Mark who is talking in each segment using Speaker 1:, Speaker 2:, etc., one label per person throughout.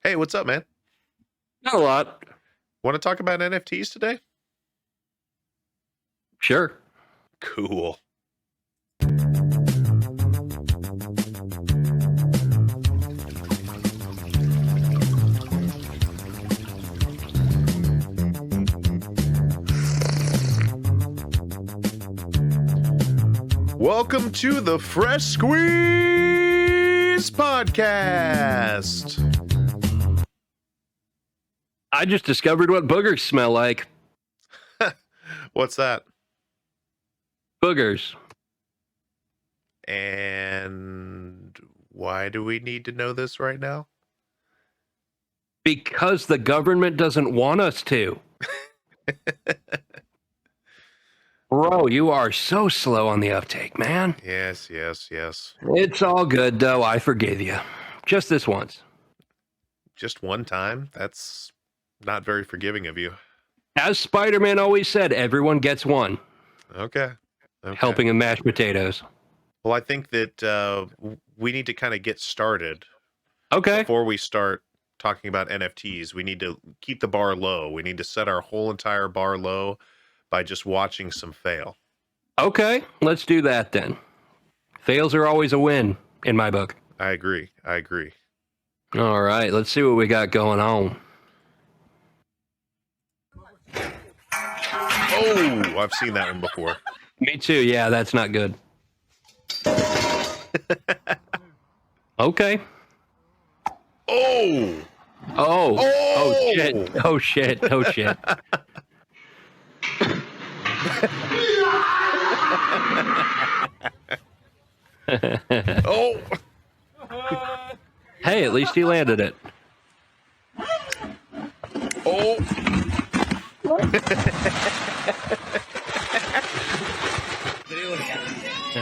Speaker 1: Hey, what's up, man?
Speaker 2: Not a lot.
Speaker 1: Want to talk about NFTs today?
Speaker 2: Sure.
Speaker 1: Cool. Welcome to the Fresh Squeeze Podcast.
Speaker 2: I just discovered what boogers smell like.
Speaker 1: What's that?
Speaker 2: Boogers.
Speaker 1: And why do we need to know this right now?
Speaker 2: Because the government doesn't want us to. Bro, you are so slow on the uptake, man.
Speaker 1: Yes.
Speaker 2: It's all good, though. I forgive you. Just this once.
Speaker 1: Just one time? That's not very forgiving of you.
Speaker 2: As Spider-Man always said, everyone gets one.
Speaker 1: Okay.
Speaker 2: Helping him mash potatoes.
Speaker 1: Well, I think that we need to kind of get started.
Speaker 2: Okay.
Speaker 1: Before we start talking about NFTs, we need to keep the bar low. We need to set our whole entire bar low by just watching some fail.
Speaker 2: Okay, let's do that then. Fails are always a win in my book.
Speaker 1: I agree.
Speaker 2: All right, let's see what we got going on.
Speaker 1: Oh, I've seen that one before.
Speaker 2: Me too. Yeah, that's not good. Okay.
Speaker 1: Oh
Speaker 2: shit. Oh shit.
Speaker 1: Oh.
Speaker 2: Hey, at least he landed it.
Speaker 1: Oh.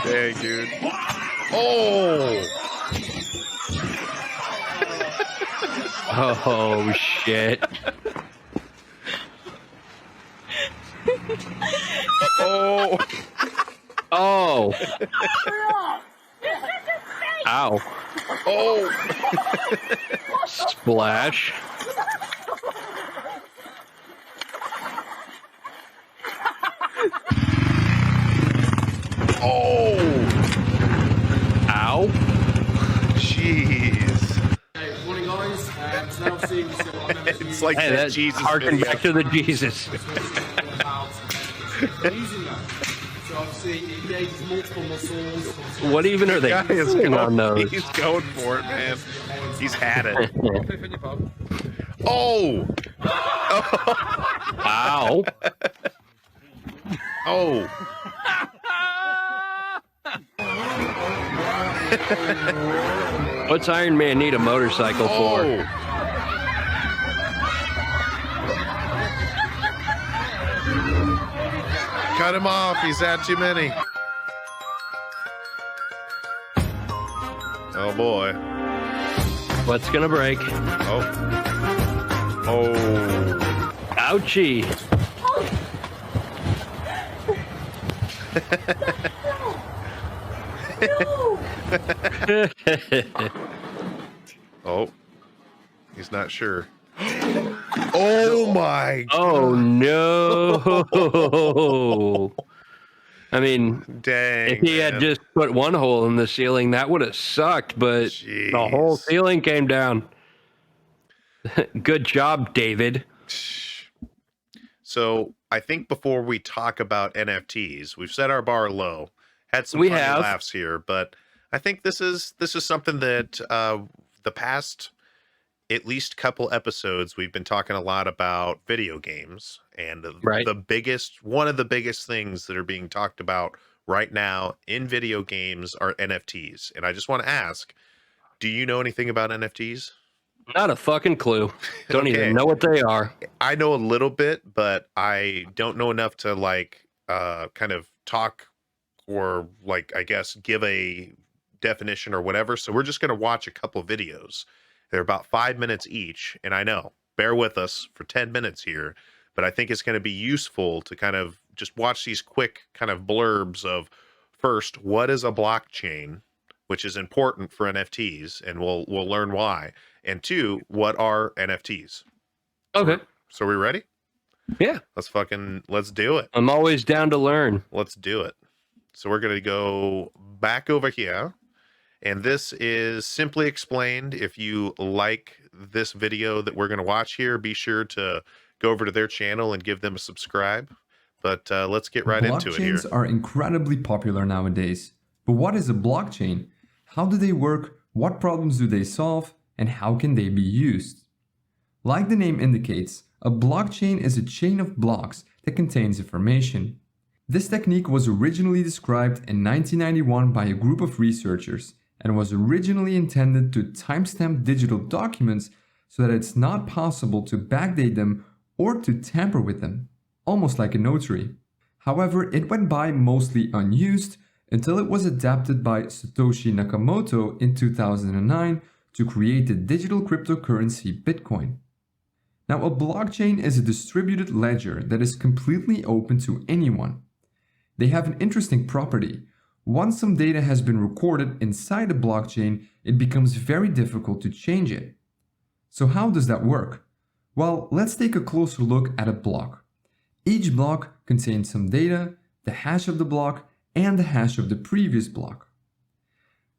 Speaker 1: Dang, dude. Oh.
Speaker 2: Oh shit.
Speaker 1: Oh.
Speaker 2: Oh. Ow.
Speaker 1: Oh.
Speaker 2: Splash.
Speaker 1: Oh.
Speaker 2: Ow.
Speaker 1: Jeez.
Speaker 3: Hey, morning guys. So now seeing
Speaker 1: It's like
Speaker 2: Hey,
Speaker 1: that
Speaker 2: that
Speaker 1: Jesus
Speaker 2: harken
Speaker 1: video.
Speaker 2: back to the Jesus.
Speaker 3: using that. So obviously it engages multiple muscles.
Speaker 2: What even are they
Speaker 1: Guy is
Speaker 2: doing on
Speaker 1: going,
Speaker 2: those?
Speaker 1: he's going for it, man. He's had it. Oh.
Speaker 2: Ow.
Speaker 1: Oh.
Speaker 2: What's Iron Man need a motorcycle for?
Speaker 1: Oh. Cut him off. He's had too many. Oh boy.
Speaker 2: What's gonna break?
Speaker 1: Oh. Oh.
Speaker 2: Ouchie.
Speaker 1: Oh. He's not sure. Oh my.
Speaker 2: Oh no. I mean,
Speaker 1: Dang.
Speaker 2: if he had
Speaker 1: man.
Speaker 2: just put one hole in the ceiling, that would have sucked, but
Speaker 1: Jeez.
Speaker 2: the whole ceiling came down. Good job, David.
Speaker 1: So I think before we talk about NFTs, we've set our bar low. Had some
Speaker 2: We
Speaker 1: funny
Speaker 2: have.
Speaker 1: laughs here, but I think this is something that the past at least couple episodes we've been talking a lot about video games, and
Speaker 2: Right.
Speaker 1: one of the biggest things that are being talked about right now in video games are NFTs. And I just want to ask, do you know anything about NFTs?
Speaker 2: Not a fucking clue. Don't
Speaker 1: Okay.
Speaker 2: even know what they are.
Speaker 1: I know a little bit, but I don't know enough to kind of talk or I guess give a definition or whatever. So we're just going to watch a couple videos. They're about 5 minutes each. And I know, bear with us for 10 minutes here, but I think it's going to be useful to kind of just watch these quick kind of blurbs of, first, what is a blockchain? which is important for NFTs, and we'll learn why. And two, what are NFTs?
Speaker 2: Okay.
Speaker 1: So we ready?
Speaker 2: Yeah.
Speaker 1: Let's do it.
Speaker 2: I'm always down to learn.
Speaker 1: Let's do it. So we're going to go back over here. And this is simply explained. If you like this video that we're going to watch here, be sure to go over to their channel and give them a subscribe. But let's get right into it here.
Speaker 4: Blockchains are incredibly popular nowadays. But what is a blockchain? How do they work? What problems do they solve? And how can they be used? Like the name indicates, a blockchain is a chain of blocks that contains information. This technique was originally described in 1991 by a group of researchers and was originally intended to timestamp digital documents so that it's not possible to backdate them or to tamper with them, almost like a notary. However, it went by mostly unused until it was adapted by Satoshi Nakamoto in 2009 to create the digital cryptocurrency Bitcoin. Now, a blockchain is a distributed ledger that is completely open to anyone. They have an interesting property. Once some data has been recorded inside a blockchain, it becomes very difficult to change it. So how does that work? Well, let's take a closer look at a block. Each block contains some data, the hash of the block, and the hash of the previous block.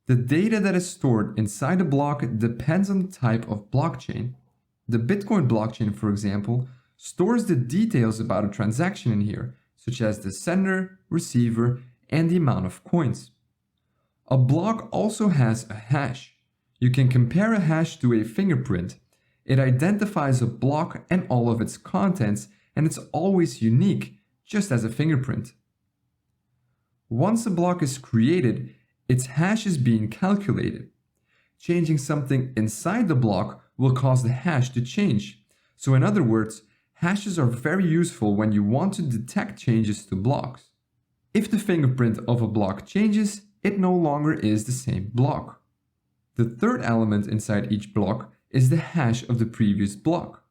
Speaker 4: The data that is stored inside a block depends on the type of blockchain. The Bitcoin blockchain, for example, stores the details about a transaction in here, such as the sender, receiver, and the amount of coins. A block also has a hash. You can compare a hash to a fingerprint. It identifies a block and all of its contents, and it's always unique, just as a fingerprint. Once a block is created, its hash is being calculated. Changing something inside the block will cause the hash to change. So in other words, hashes are very useful when you want to detect changes to blocks. If the fingerprint of a block changes, it no longer is the same block. The third element inside each block is the hash of the previous block.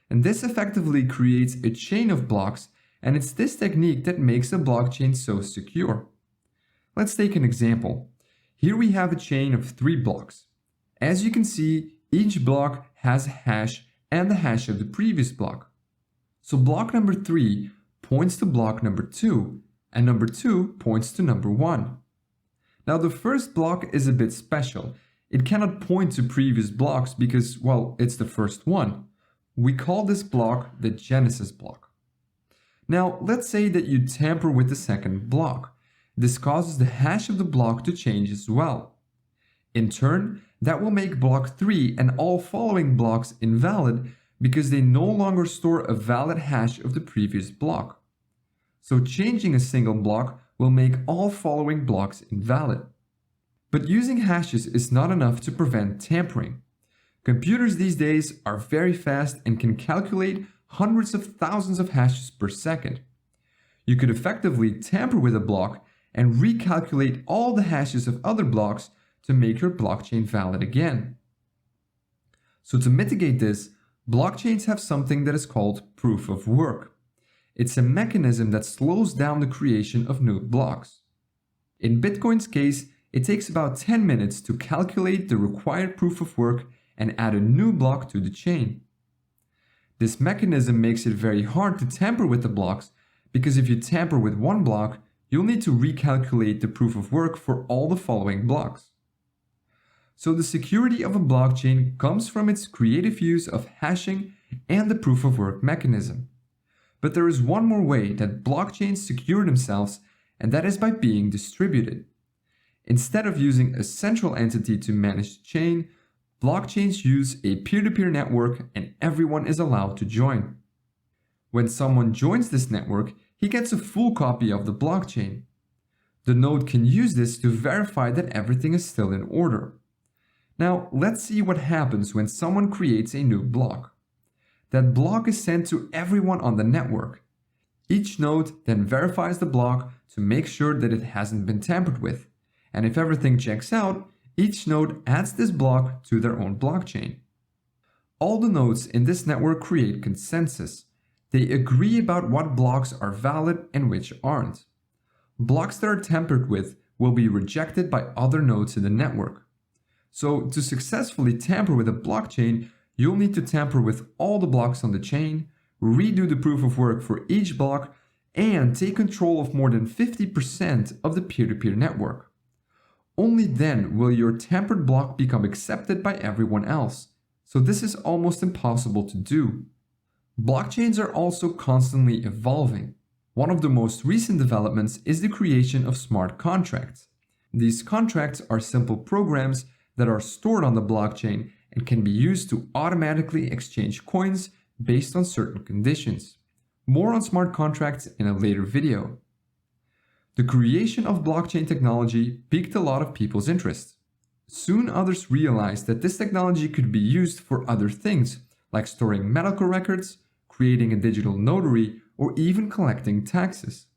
Speaker 4: And this effectively creates a chain of blocks, and it's this technique that makes a blockchain so secure. Let's take an example. Here we have a chain of 3 blocks. As you can see, each block has a hash and the hash of the previous block. So block number 3 points to block number 2, and number 2 points to number 1. Now the first block is a bit special. It cannot point to previous blocks because, well, it's the first one. We call this block the Genesis block. Now let's say that you tamper with the second block. This causes the hash of the block to change as well. In turn, that will make block 3 and all following blocks invalid because they no longer store a valid hash of the previous block. So changing a single block will make all following blocks invalid. But using hashes is not enough to prevent tampering. Computers these days are very fast and can calculate hundreds of thousands of hashes per second. You could effectively tamper with a block and recalculate all the hashes of other blocks to make your blockchain valid again. So to mitigate this, blockchains have something that is called proof of work. It's a mechanism that slows down the creation of new blocks. In Bitcoin's case, it takes about 10 minutes to calculate the required proof of work and add a new block to the chain. This mechanism makes it very hard to tamper with the blocks because if you tamper with one block, you'll need to recalculate the proof of work for all the following blocks. So the security of a blockchain comes from its creative use of hashing and the proof of work mechanism. But there is one more way that blockchains secure themselves, and that is by being distributed. Instead of using a central entity to manage the chain, blockchains use a peer-to-peer network and everyone is allowed to join. When someone joins this network, he gets a full copy of the blockchain. The node can use this to verify that everything is still in order. Now, let's see what happens when someone creates a new block. That block is sent to everyone on the network. Each node then verifies the block to make sure that it hasn't been tampered with. And if everything checks out, each node adds this block to their own blockchain. All the nodes in this network create consensus. They agree about what blocks are valid and which aren't. Blocks that are tampered with will be rejected by other nodes in the network. So to successfully tamper with a blockchain, you'll need to tamper with all the blocks on the chain, redo the proof of work for each block, and take control of more than 50% of the peer-to-peer network. Only then will your tampered block become accepted by everyone else, so this is almost impossible to do. Blockchains are also constantly evolving. One of the most recent developments is the creation of smart contracts. These contracts are simple programs that are stored on the blockchain and can be used to automatically exchange coins based on certain conditions. More on smart contracts in a later video. The creation of blockchain technology piqued a lot of people's interest. Soon others realized that this technology could be used for other things, like storing medical records, creating a digital notary, or even collecting taxes.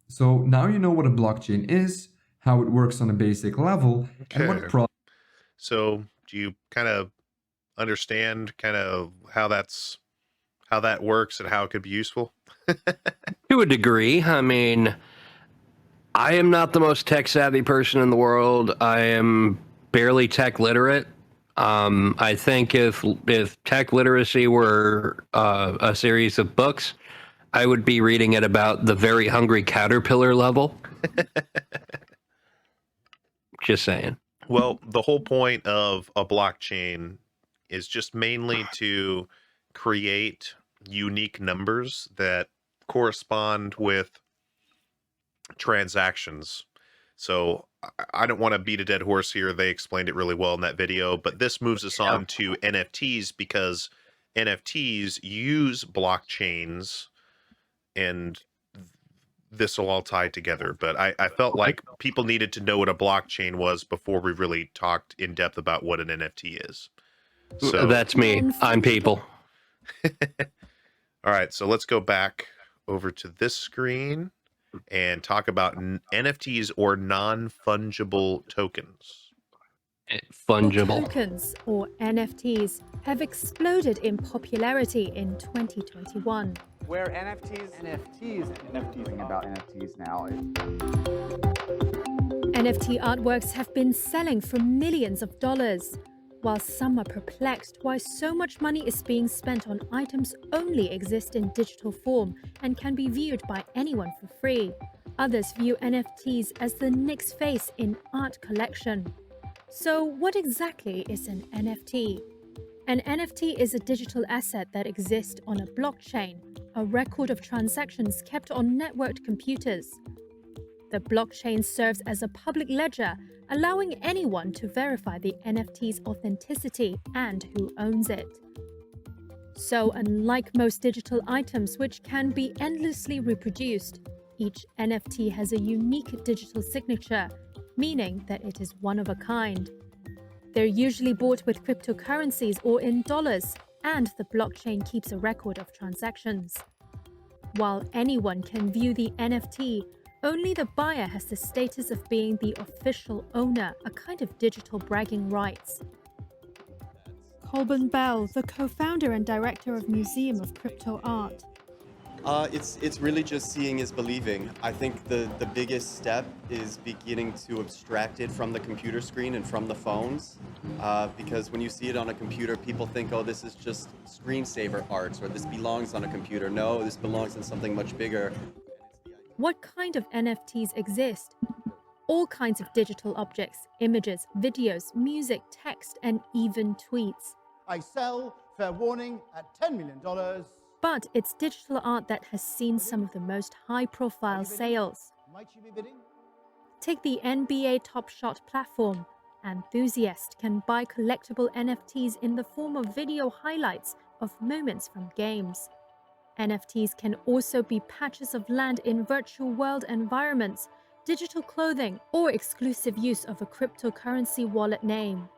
Speaker 4: So now you know what a blockchain is, how it works on a basic level, and what
Speaker 1: Okay. So do you kind of understand kind of how that works and how it could be useful?
Speaker 2: To a degree. I mean, I am not the most tech savvy person in the world. I am barely tech literate. I think if tech literacy were a series of books, I would be reading it about the very hungry caterpillar level. Just saying.
Speaker 1: Well, the whole point of a blockchain is just mainly to create unique numbers that correspond with transactions. So I don't want to beat a dead horse here. They explained it really well in that video, but this moves us on to NFTs because NFTs use blockchains and this will all tie together. But I felt like people needed to know what a blockchain was before we really talked in depth about what an NFT is. So
Speaker 2: That's me. I'm people.
Speaker 1: all right, so let's go back over to this screen and talk about NFTs or non-fungible tokens.
Speaker 2: Fungible.
Speaker 5: Tokens, or NFTs, have exploded in popularity in 2021.
Speaker 6: Where NFTs
Speaker 7: About NFTs now.
Speaker 5: NFT artworks have been selling for millions of dollars, while some are perplexed why so much money is being spent on items only exist in digital form and can be viewed by anyone for free. Others view NFTs as the next phase in art collection. So what exactly is an NFT? An NFT is a digital asset that exists on a blockchain, a record of transactions kept on networked computers. The blockchain serves as a public ledger, allowing anyone to verify the NFT's authenticity and who owns it. So, unlike most digital items which can be endlessly reproduced, each NFT has a unique digital signature, meaning that it is one of a kind. They're usually bought with cryptocurrencies or in dollars, and the blockchain keeps a record of transactions. While anyone can view the NFT, only the buyer has the status of being the official owner, a kind of digital bragging rights. Colburn Bell, the co-founder and director of Museum of Crypto Art.
Speaker 8: It's really just seeing is believing. I think the biggest step is beginning to abstract it from the computer screen and from the phones, because when you see it on a computer, people think, oh, this is just screensaver art, or this belongs on a computer. No, this belongs in something much bigger.
Speaker 5: What kind of NFTs exist? All kinds of digital objects, images, videos, music, text, and even tweets.
Speaker 9: I sell, fair warning, at $10 million.
Speaker 5: But it's digital art that has seen some of the most high-profile sales.
Speaker 9: Might you be bidding?
Speaker 5: Take the NBA Top Shot platform. Enthusiasts can buy collectible NFTs in the form of video highlights of moments from games. NFTs can also be patches of land in virtual world environments, digital clothing, or exclusive use of a cryptocurrency wallet name.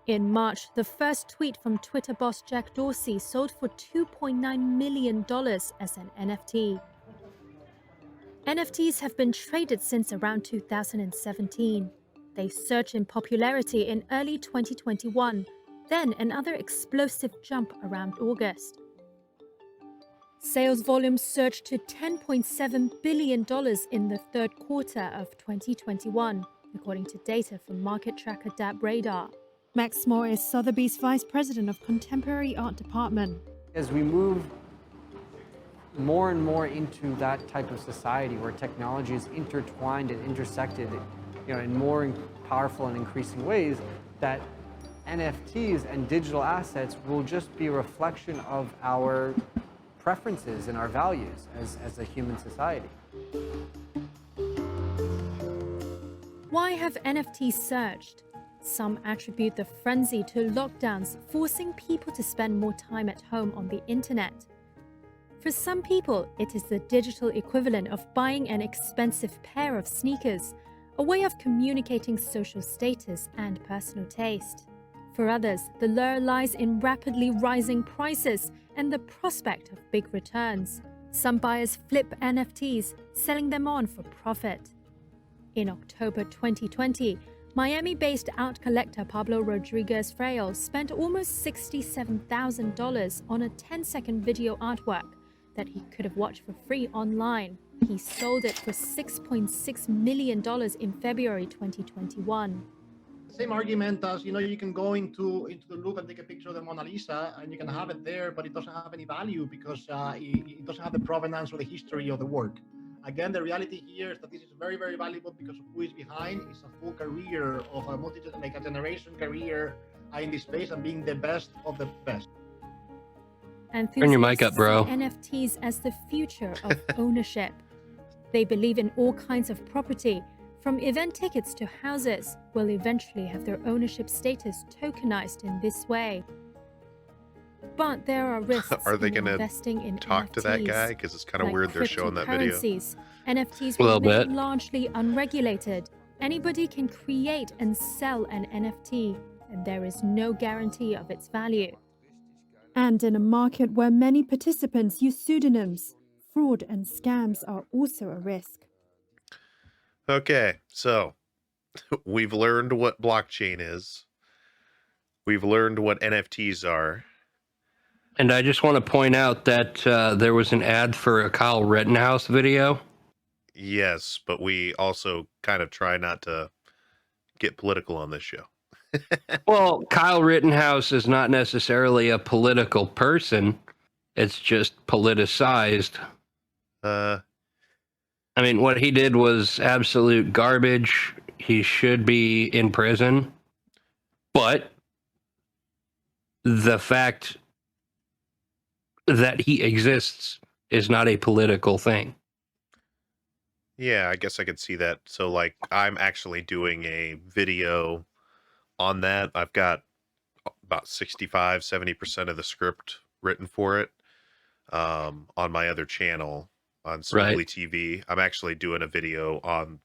Speaker 5: In March, the first tweet from Twitter boss Jack Dorsey sold for $2.9 million as an NFT. NFTs have been traded since around 2017. They surged in popularity in early 2021, then another explosive jump around August. Sales volume surged to $10.7 billion in the third quarter of 2021, according to data from market tracker DAP Radar. Max Moore is Sotheby's Vice President of Contemporary Art Department.
Speaker 6: As we move more and more into that type of society where technology is intertwined and intersected, in more powerful and increasing ways, that NFTs and digital assets will just be a reflection of our preferences and our values as a human society.
Speaker 5: Why have NFTs surged? Some attribute the frenzy to lockdowns, forcing people to spend more time at home on the internet. For some people, it is the digital equivalent of buying an expensive pair of sneakers, a way of communicating social status and personal taste. For others, the lure lies in rapidly rising prices and the prospect of big returns. Some buyers flip NFTs, selling them on for profit. In October 2020, Miami-based art collector Pablo Rodriguez Frail spent almost $67,000 on a 10-second video artwork that he could have watched for free online. He sold it for $6.6 million in February 2021.
Speaker 9: Same argument as, you can go into the Louvre and take a picture of the Mona Lisa and you can have it there, but it doesn't have any value because it doesn't have the provenance or the history of the work. Again, the reality here is that this is very, very valuable because of who is behind. It's a full career of a generation career in this space and being the best of the best.
Speaker 2: Turn your mic up, bro.
Speaker 5: See NFTs as the future of ownership. They believe in all kinds of property, from event tickets to houses, will eventually have their ownership status tokenized in this way. But there are risks
Speaker 1: Are they
Speaker 5: in
Speaker 1: going
Speaker 5: investing in
Speaker 1: to talk
Speaker 5: NFTs,
Speaker 1: to that guy? Because it's kind of weird they're showing that video.
Speaker 5: cryptocurrencies. NFTs
Speaker 2: A little
Speaker 5: remain
Speaker 2: bit.
Speaker 5: largely unregulated. Anybody can create and sell an NFT, and there is no guarantee of its value. And in a market where many participants use pseudonyms, fraud and scams are also a risk.
Speaker 1: Okay, so we've learned what blockchain is. We've learned what NFTs are.
Speaker 2: And I just want to point out that there was an ad for a Kyle Rittenhouse video.
Speaker 1: Yes, but we also kind of try not to get political on this show.
Speaker 2: Well, Kyle Rittenhouse is not necessarily a political person. It's just politicized. I mean, what he did was absolute garbage. He should be in prison. But the fact that he exists is not a political thing.
Speaker 1: Yeah, I guess I could see that. So, like, I'm actually doing a video on that. I've got about 70% of the script written for it on my other channel on Smoothly TV. I'm actually doing a video on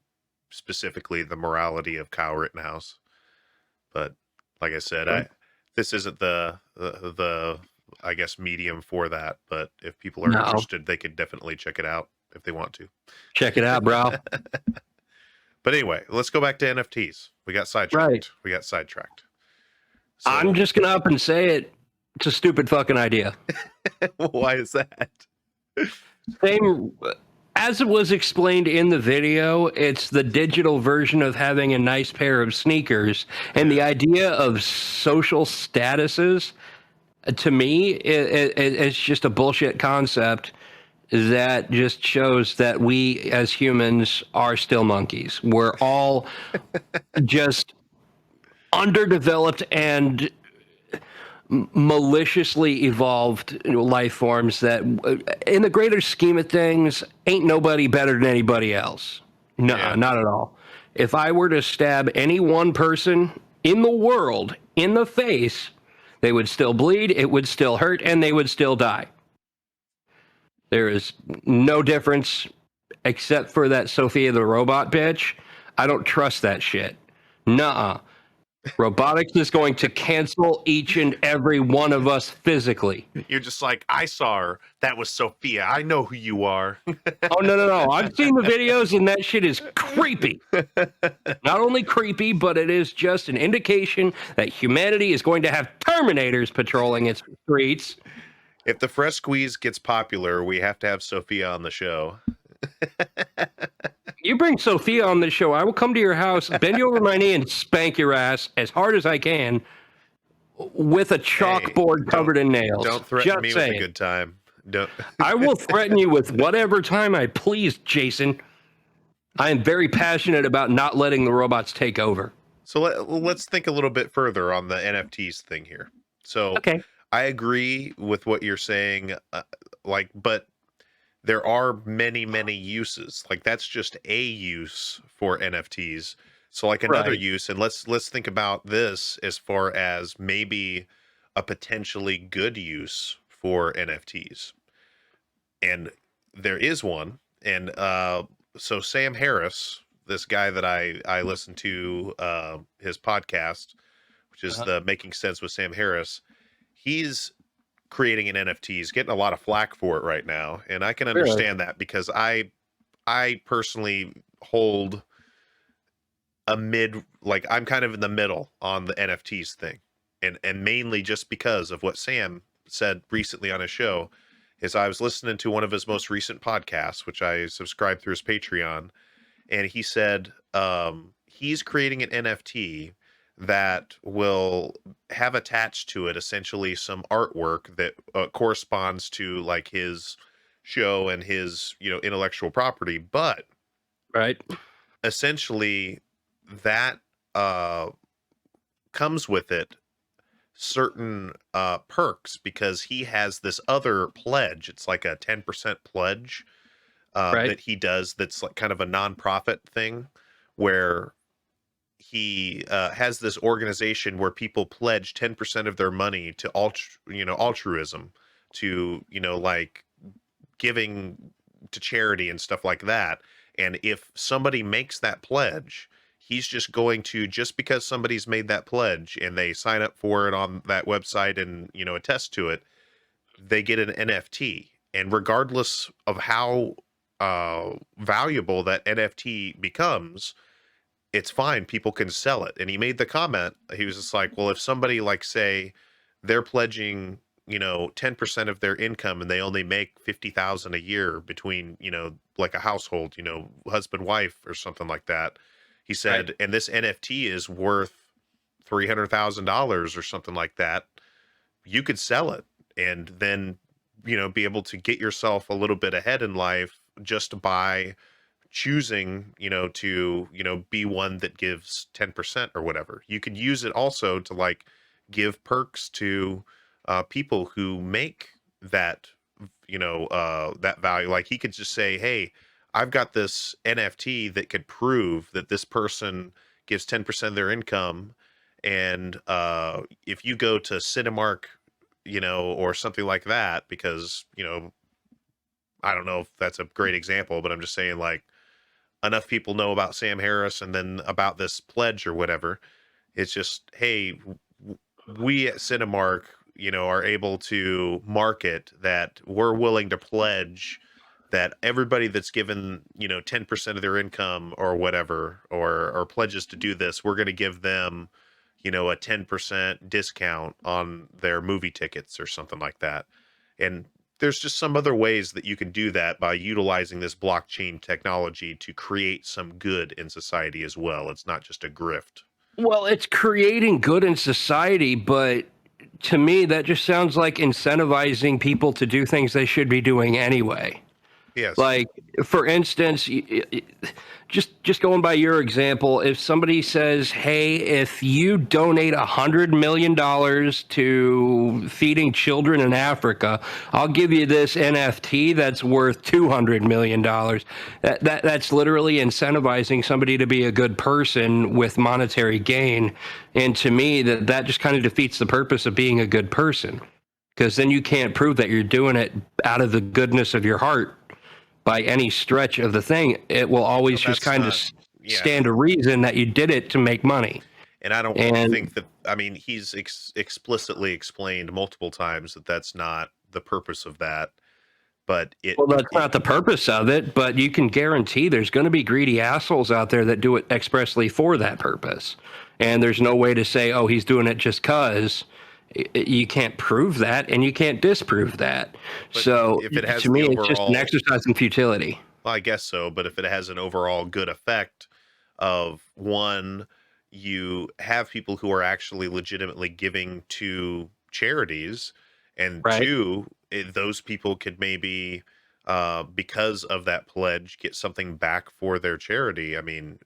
Speaker 1: specifically the morality of Kyle Rittenhouse. But like I said, this isn't the I guess medium for that. But if people are interested, they could definitely check it out if they want to.
Speaker 2: Check it out, bro.
Speaker 1: But anyway, let's go back to NFTs. We got sidetracked.
Speaker 2: Right.
Speaker 1: We got sidetracked. So,
Speaker 2: I'm just going to up and say it. It's a stupid fucking idea.
Speaker 1: why is that?
Speaker 2: Same, as it was explained in the video, it's the digital version of having a nice pair of sneakers. And the idea of social statuses, to me, it's just a bullshit concept that just shows that we as humans are still monkeys. We're all just underdeveloped and maliciously evolved life forms that, in the greater scheme of things, ain't nobody better than anybody else. No, not at all. If I were to stab any one person in the world in the face, they would still bleed, it would still hurt, and they would still die. There is no difference except for that Sophia the robot bitch. I don't trust that shit. Nuh-uh. Robotics is going to cancel each and every one of us physically.
Speaker 1: You're just like, I saw her. That was Sophia. I know who you are.
Speaker 2: Oh, no. I've seen the videos and that shit is creepy. Not only creepy, but it is just an indication that humanity is going to have Terminators patrolling its streets.
Speaker 1: If the fresh squeeze gets popular, we have to have Sophia on the show.
Speaker 2: You bring Sophia on the show, I will come to your house, bend you over my knee, and spank your ass as hard as I can with a chalkboard covered in nails.
Speaker 1: Don't threaten
Speaker 2: Just
Speaker 1: me
Speaker 2: saying.
Speaker 1: with a good time. Don't.
Speaker 2: I will threaten you with whatever time I please, Jason. I am very passionate about not letting the robots take over.
Speaker 1: So let's think a little bit further on the NFTs thing here. So
Speaker 2: Okay.
Speaker 1: I agree with what you're saying, but there are many, many uses. Like that's just a use for NFTs. So like another
Speaker 2: Right.
Speaker 1: use, and let's think about this as far as maybe a potentially good use for NFTs. And there is one. And so Sam Harris, this guy that I listen to his podcast, which is the Making Sense with Sam Harris, he's creating an NFT. He's getting a lot of flack for it right now, and I can understand that because I personally hold I'm kind of in the middle on the NFTs thing, and mainly just because of what Sam said recently on his show. Is I was listening to one of his most recent podcasts, which I subscribe through his Patreon, and he said he's creating an NFT that will have attached to it essentially some artwork that corresponds to like his show and his intellectual property, but
Speaker 2: Right.
Speaker 1: essentially that comes with it certain perks because he has this other pledge. It's like a 10% pledge that he does that's like kind of a nonprofit thing where he has this organization where people pledge 10% of their money to altruism, to like giving to charity and stuff like that. And if somebody makes that pledge, he's just going to, just because somebody's made that pledge and they sign up for it on that website and attest to it, they get an NFT. And regardless of how valuable that NFT becomes, it's fine. People can sell it. And he made the comment, he was just like, well, if somebody like say they're pledging 10% of their income and they only make 50,000 a year between like a household, husband, wife or something like that, he said, and this NFT is worth $300,000 or something like that, you could sell it and then be able to get yourself a little bit ahead in life just by choosing to be one that gives 10% or whatever. You could use it also to like give perks to people who make that that value. Like he could just say, hey, I've got this NFT that could prove that this person gives 10% of their income, and if you go to Cinemark or something like that, because I don't know if that's a great example, but I'm just saying like enough people know about Sam Harris and then about this pledge or whatever. It's just, hey, we at Cinemark, are able to market that we're willing to pledge that everybody that's given, 10% of their income or whatever, or pledges to do this, we're going to give them, a 10% discount on their movie tickets or something like that. And there's just some other ways that you can do that by utilizing this blockchain technology to create some good in society as well. It's not just a grift.
Speaker 2: Well, it's creating good in society, but to me, that just sounds like incentivizing people to do things they should be doing anyway.
Speaker 1: Yes.
Speaker 2: Like, for instance, just going by your example, if somebody says, hey, if you donate $100 million to feeding children in Africa, I'll give you this NFT that's worth $200 million. That's literally incentivizing somebody to be a good person with monetary gain. And to me, that just kind of defeats the purpose of being a good person, because then you can't prove that you're doing it out of the goodness of your heart by any stretch of the thing. It will always just kind of stand to reason that you did it to make money.
Speaker 1: And I don't think that, I mean, he's explicitly explained multiple times that that's not the purpose of that. But
Speaker 2: that's not the purpose of it, but you can guarantee there's going to be greedy assholes out there that do it expressly for that purpose. And there's no way to say, oh, he's doing it just 'cause. You can't prove that, and you can't disprove that.
Speaker 1: But
Speaker 2: So
Speaker 1: if it has
Speaker 2: to me,
Speaker 1: the
Speaker 2: it's just an
Speaker 1: overall,
Speaker 2: exercise in futility.
Speaker 1: well, I guess so. But if it has an overall good effect of one, you have people who are actually legitimately giving to charities, and
Speaker 2: Right.
Speaker 1: two, those people could maybe, because of that pledge, get something back for their charity. I mean,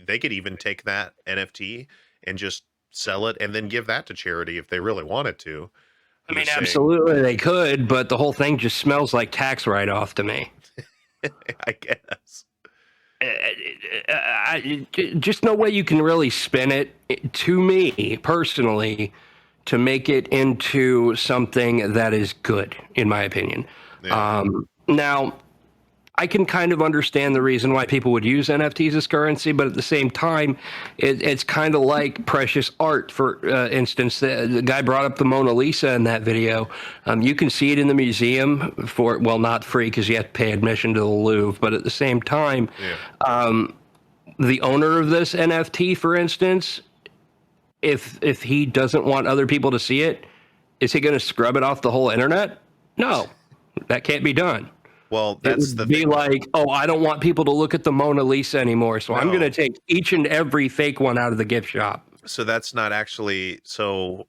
Speaker 1: they could even take that NFT and just sell it and then give that to charity if they really wanted to.
Speaker 2: I
Speaker 1: I'm
Speaker 2: mean,
Speaker 1: just saying,
Speaker 2: absolutely they could, but the whole thing just smells like tax write-off to me.
Speaker 1: I guess.
Speaker 2: Just no way you can really spin it, to me personally, to make it into something that is good, in my opinion.
Speaker 1: Yeah.
Speaker 2: Now, I can kind of understand the reason why people would use NFTs as currency, but at the same time, it's kind of like precious art. For instance, the guy brought up the Mona Lisa in that video. You can see it in the museum for, well, not free because you have to pay admission to the Louvre, but at the same time,
Speaker 1: Yeah.
Speaker 2: the owner of this NFT, for instance, if he doesn't want other people to see it, is he going to scrub it off the whole internet? No, that can't be done.
Speaker 1: Well,
Speaker 2: It
Speaker 1: that's the
Speaker 2: would be
Speaker 1: thing.
Speaker 2: like, oh, I don't want people to look at the Mona Lisa anymore, so I'm
Speaker 1: No.
Speaker 2: going to take each and every fake one out of the gift shop.
Speaker 1: So that's not actually so.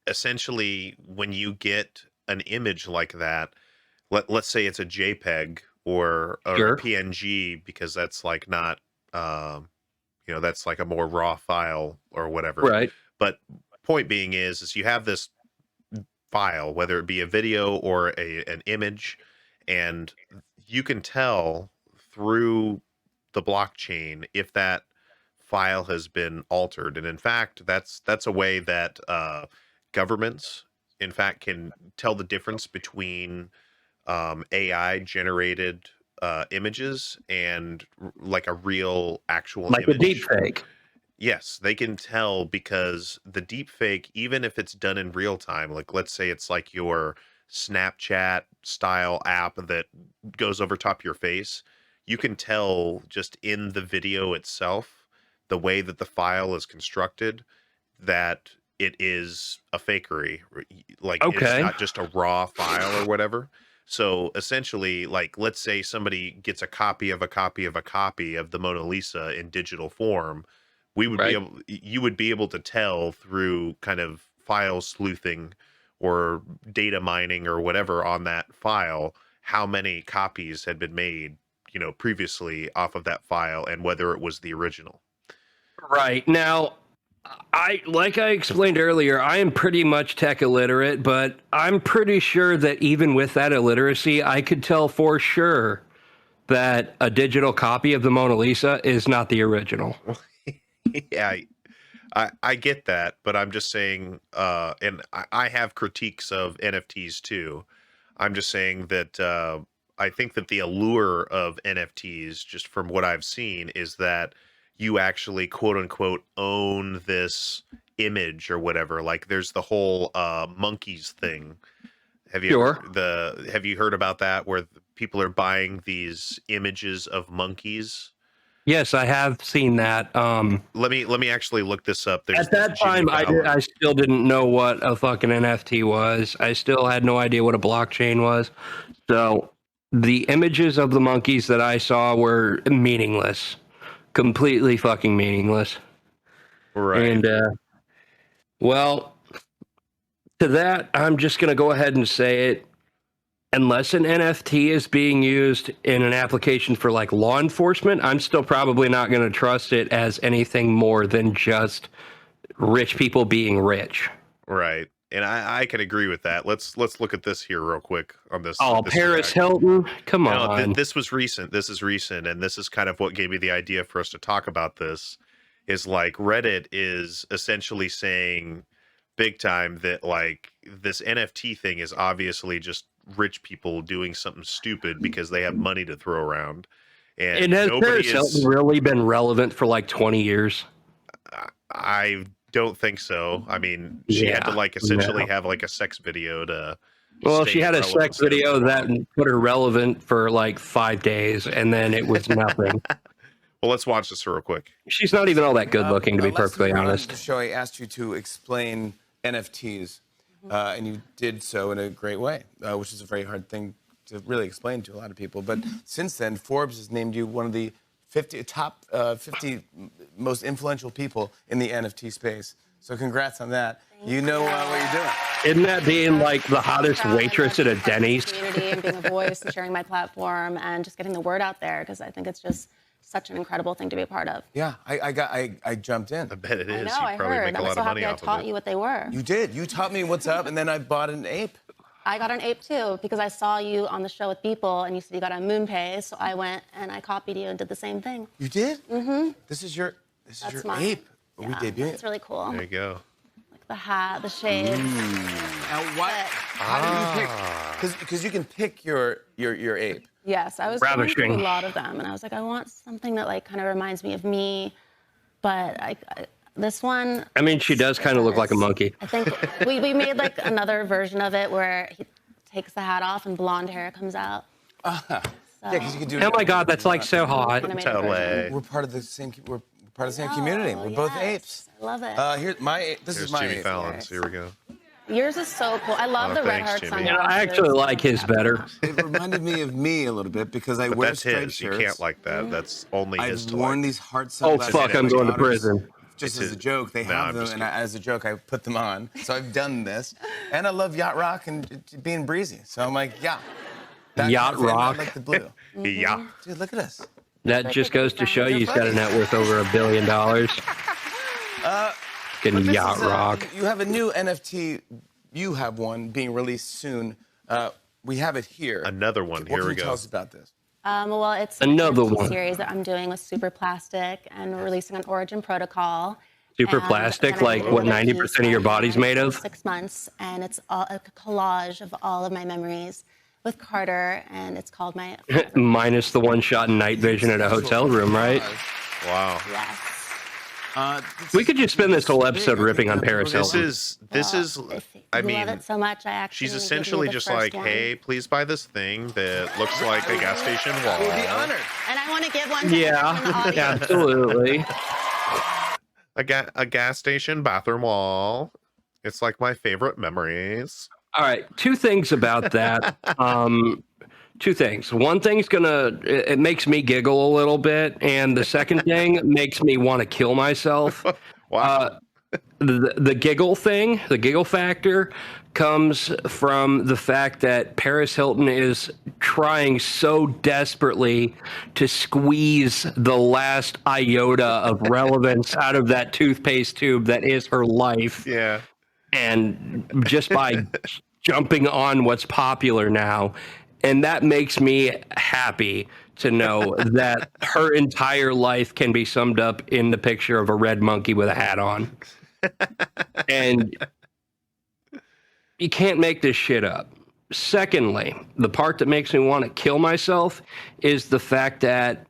Speaker 1: Essentially, when you get an image like that, let's say it's a JPEG or a
Speaker 2: Sure.
Speaker 1: PNG, because that's like not, that's like a more raw file or whatever.
Speaker 2: Right.
Speaker 1: But point being is you have this file, whether it be a video or an image, and you can tell through the blockchain if that file has been altered. And in fact, that's a way that governments, in fact, can tell the difference between AI generated images and like a real actual
Speaker 2: Like a
Speaker 1: image.
Speaker 2: deep fake.
Speaker 1: Yes, they can tell, because the deep fake, even if it's done in real time, like let's say it's like your Snapchat style app that goes over top of your face, you can tell just in the video itself, the way that the file is constructed, that it is a fakery. Like it's
Speaker 2: Okay.
Speaker 1: not just a raw file or whatever. So essentially, like let's say somebody gets a copy of a copy of a copy of the Mona Lisa in digital form, we would be
Speaker 2: Right.
Speaker 1: able you would be able to tell through kind of file sleuthing or data mining or whatever on that file how many copies had been made, previously off of that file, and whether it was the original.
Speaker 2: Right. Now, like I explained earlier, I am pretty much tech illiterate, but I'm pretty sure that even with that illiteracy, I could tell for sure that a digital copy of the Mona Lisa is not the original.
Speaker 1: Yeah, I get that, but I'm just saying, and I have critiques of NFTs too. I'm just saying that I think that the allure of NFTs, just from what I've seen, is that you actually quote unquote own this image or whatever. Like there's the whole monkeys thing. Have you
Speaker 2: Sure.
Speaker 1: have you heard about that, where people are buying these images of monkeys?
Speaker 2: Yes, I have seen that.
Speaker 1: Let me actually look this up. There's
Speaker 2: At that
Speaker 1: this Jimmy
Speaker 2: time,
Speaker 1: Fallon.
Speaker 2: I still didn't know what a fucking NFT was. I still had no idea what a blockchain was. So the images of the monkeys that I saw were meaningless, completely fucking meaningless.
Speaker 1: Right.
Speaker 2: And well, to that, I'm just gonna go ahead and say it. Unless an NFT is being used in an application for like law enforcement, I'm still probably not going to trust it as anything more than just rich people being rich.
Speaker 1: Right. And I can agree with that. Let's look at this here real quick on this.
Speaker 2: Oh,
Speaker 1: this
Speaker 2: Paris
Speaker 1: reaction.
Speaker 2: Hilton, come
Speaker 1: No,
Speaker 2: on.
Speaker 1: this was recent. This is recent, and this is kind of what gave me the idea for us to talk about this. Is like Reddit is essentially saying big time that like this NFT thing is obviously just rich people doing something stupid because they have money to throw around, and
Speaker 2: Has
Speaker 1: nobody
Speaker 2: Paris Hilton really been relevant for like 20 years?
Speaker 1: I don't think so. I mean, she had to
Speaker 2: Yeah,
Speaker 1: like essentially
Speaker 2: no.
Speaker 1: have like a sex video to.
Speaker 2: Well,
Speaker 1: stay
Speaker 2: she had a
Speaker 1: relevant
Speaker 2: sex
Speaker 1: so
Speaker 2: video that
Speaker 1: long.
Speaker 2: put her relevant for like 5 days, and then it was nothing.
Speaker 1: Well, let's watch this real quick.
Speaker 2: She's not even all that good looking, to be
Speaker 10: Last
Speaker 2: perfectly
Speaker 10: time around
Speaker 2: honest.
Speaker 10: the show, I asked you to explain NFTs, and you did so in a great way, which is a very hard thing to really explain to a lot of people. But since then, Forbes has named you one of the 50 top 50 most influential people in the NFT space. So congrats on that. You know what you're doing.
Speaker 2: Isn't that being like the hottest waitress at a Denny's?
Speaker 11: Community and being a voice and sharing my platform and just getting the word out there, because I think it's just such an incredible thing to be a part of.
Speaker 10: Yeah, I jumped in.
Speaker 1: I bet it is.
Speaker 11: I know, I heard. I'm so happy I taught you what they were.
Speaker 10: You did. You taught me what's up, and then I bought an ape.
Speaker 11: I got an ape too because I saw you on the show with Beeple and you said you got a MoonPay, so I went and I copied you and did the same thing.
Speaker 10: You did?
Speaker 11: Mm-hmm.
Speaker 10: This is your
Speaker 11: mine.
Speaker 10: ape.
Speaker 11: Yeah,
Speaker 10: We debuted.
Speaker 11: it's really cool.
Speaker 1: There you go.
Speaker 11: Like the hat, the shades.
Speaker 10: Now, what? How do you pick? Because you can pick your ape.
Speaker 11: Yes, I was going through a lot of them, and I was like, I want something that like kind of reminds me of me, but this one.
Speaker 2: I mean, she does kind of look like a monkey.
Speaker 11: I think we made like another version of it where he takes the hat off and blonde hair comes out.
Speaker 10: Yeah, because you can do.
Speaker 2: Oh my God, that's like so hot.
Speaker 10: We're part of the same. We're part of the same community. We're both apes.
Speaker 11: I love it.
Speaker 10: This
Speaker 1: Here's
Speaker 10: is my
Speaker 1: Jimmy
Speaker 10: ape.
Speaker 1: Fallon's. Here we go.
Speaker 11: Yours is so cool. I love the red
Speaker 1: thanks,
Speaker 11: hearts on
Speaker 1: Jimmy.
Speaker 11: your
Speaker 2: I actually like his better.
Speaker 10: It reminded me of me a little bit because I
Speaker 1: But
Speaker 10: wear
Speaker 1: that's
Speaker 10: striped
Speaker 1: his.
Speaker 10: shirts.
Speaker 1: You can't like that. That's only his
Speaker 10: I've
Speaker 1: to
Speaker 10: worn
Speaker 1: like.
Speaker 10: these heart
Speaker 2: Oh
Speaker 10: sunglasses.
Speaker 2: fuck, I'm going to prison.
Speaker 10: Just
Speaker 1: It's
Speaker 10: as a joke, they
Speaker 1: No,
Speaker 10: have
Speaker 1: I'm
Speaker 10: them,
Speaker 1: just
Speaker 10: and as a joke, I put them on. So I've done this, and I love yacht rock and being breezy. So I'm like, yeah,
Speaker 2: Yacht rock.
Speaker 10: I like the blue.
Speaker 1: Yeah.
Speaker 10: Dude, look at us.
Speaker 2: That just goes to show you he's got a net worth over $1 billion. Getting
Speaker 10: This
Speaker 2: yacht
Speaker 10: is,
Speaker 2: rock.
Speaker 10: You have a new NFT. You have one being released soon. We have it here.
Speaker 1: Another one.
Speaker 10: What
Speaker 1: Here
Speaker 10: can
Speaker 1: we
Speaker 10: you
Speaker 1: go.
Speaker 10: tell us about this?
Speaker 11: Well, it's
Speaker 2: Another
Speaker 11: NFT
Speaker 2: one.
Speaker 11: series that I'm doing with Super Plastic and releasing on Origin Protocol.
Speaker 2: Super
Speaker 11: And
Speaker 2: plastic,
Speaker 11: then I
Speaker 2: like
Speaker 11: did
Speaker 2: what
Speaker 11: another
Speaker 2: 90%
Speaker 11: piece
Speaker 2: of your
Speaker 11: on
Speaker 2: body's made of?
Speaker 11: 6 months, and it's all a collage of all of my memories with Carter, and it's called my.
Speaker 2: Minus the one shot in night vision at a hotel room, right?
Speaker 1: Wow.
Speaker 11: Yes.
Speaker 2: We could just spend this whole episode ripping on Paris Hilton.
Speaker 1: This is. I
Speaker 11: You love
Speaker 1: mean,
Speaker 11: it so much. I actually.
Speaker 1: she's
Speaker 11: give you
Speaker 1: essentially
Speaker 11: the
Speaker 1: just
Speaker 11: first
Speaker 1: like,
Speaker 11: one.
Speaker 1: hey, please buy this thing that looks like a gas station wall.
Speaker 10: We'll be honored.
Speaker 11: And I want to give one. To
Speaker 2: Yeah,
Speaker 11: everyone in the audience.
Speaker 2: absolutely.
Speaker 1: A gas station bathroom wall. It's like my favorite memories.
Speaker 2: All right, two things about that. Two things. One thing's it makes me giggle a little bit, and the second thing makes me want to kill myself.
Speaker 1: Wow.
Speaker 2: The giggle thing, the giggle factor, comes from the fact that Paris Hilton is trying so desperately to squeeze the last iota of relevance out of that toothpaste tube that is her life.
Speaker 1: Yeah.
Speaker 2: And just by jumping on what's popular now. And that makes me happy to know that her entire life can be summed up in the picture of a red monkey with a hat on. And you can't make this shit up. Secondly, the part that makes me want to kill myself is the fact that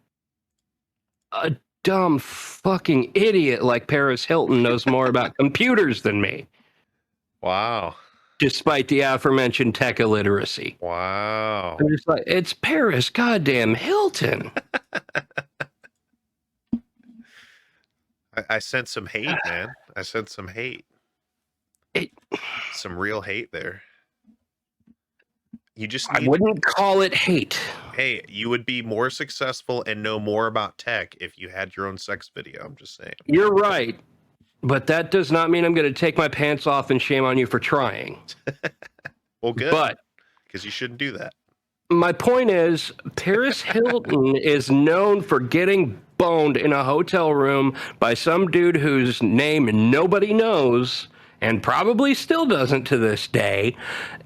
Speaker 2: a dumb fucking idiot like Paris Hilton knows more about computers than me.
Speaker 1: Wow.
Speaker 2: Despite the aforementioned tech illiteracy.
Speaker 1: Wow.
Speaker 2: I'm just like, it's Paris goddamn Hilton.
Speaker 1: I sense some hate, man. I sense some hate. Some real hate there. You just
Speaker 2: I wouldn't call it hate.
Speaker 1: Hey, you would be more successful and know more about tech if you had your own sex video. I'm just saying.
Speaker 2: You're right. But that does not mean I'm going to take my pants off and shame on you for trying.
Speaker 1: Well, good.
Speaker 2: But
Speaker 1: because you shouldn't do that.
Speaker 2: my point is, Paris Hilton is known for getting boned in a hotel room by some dude whose name nobody knows and probably still doesn't to this day.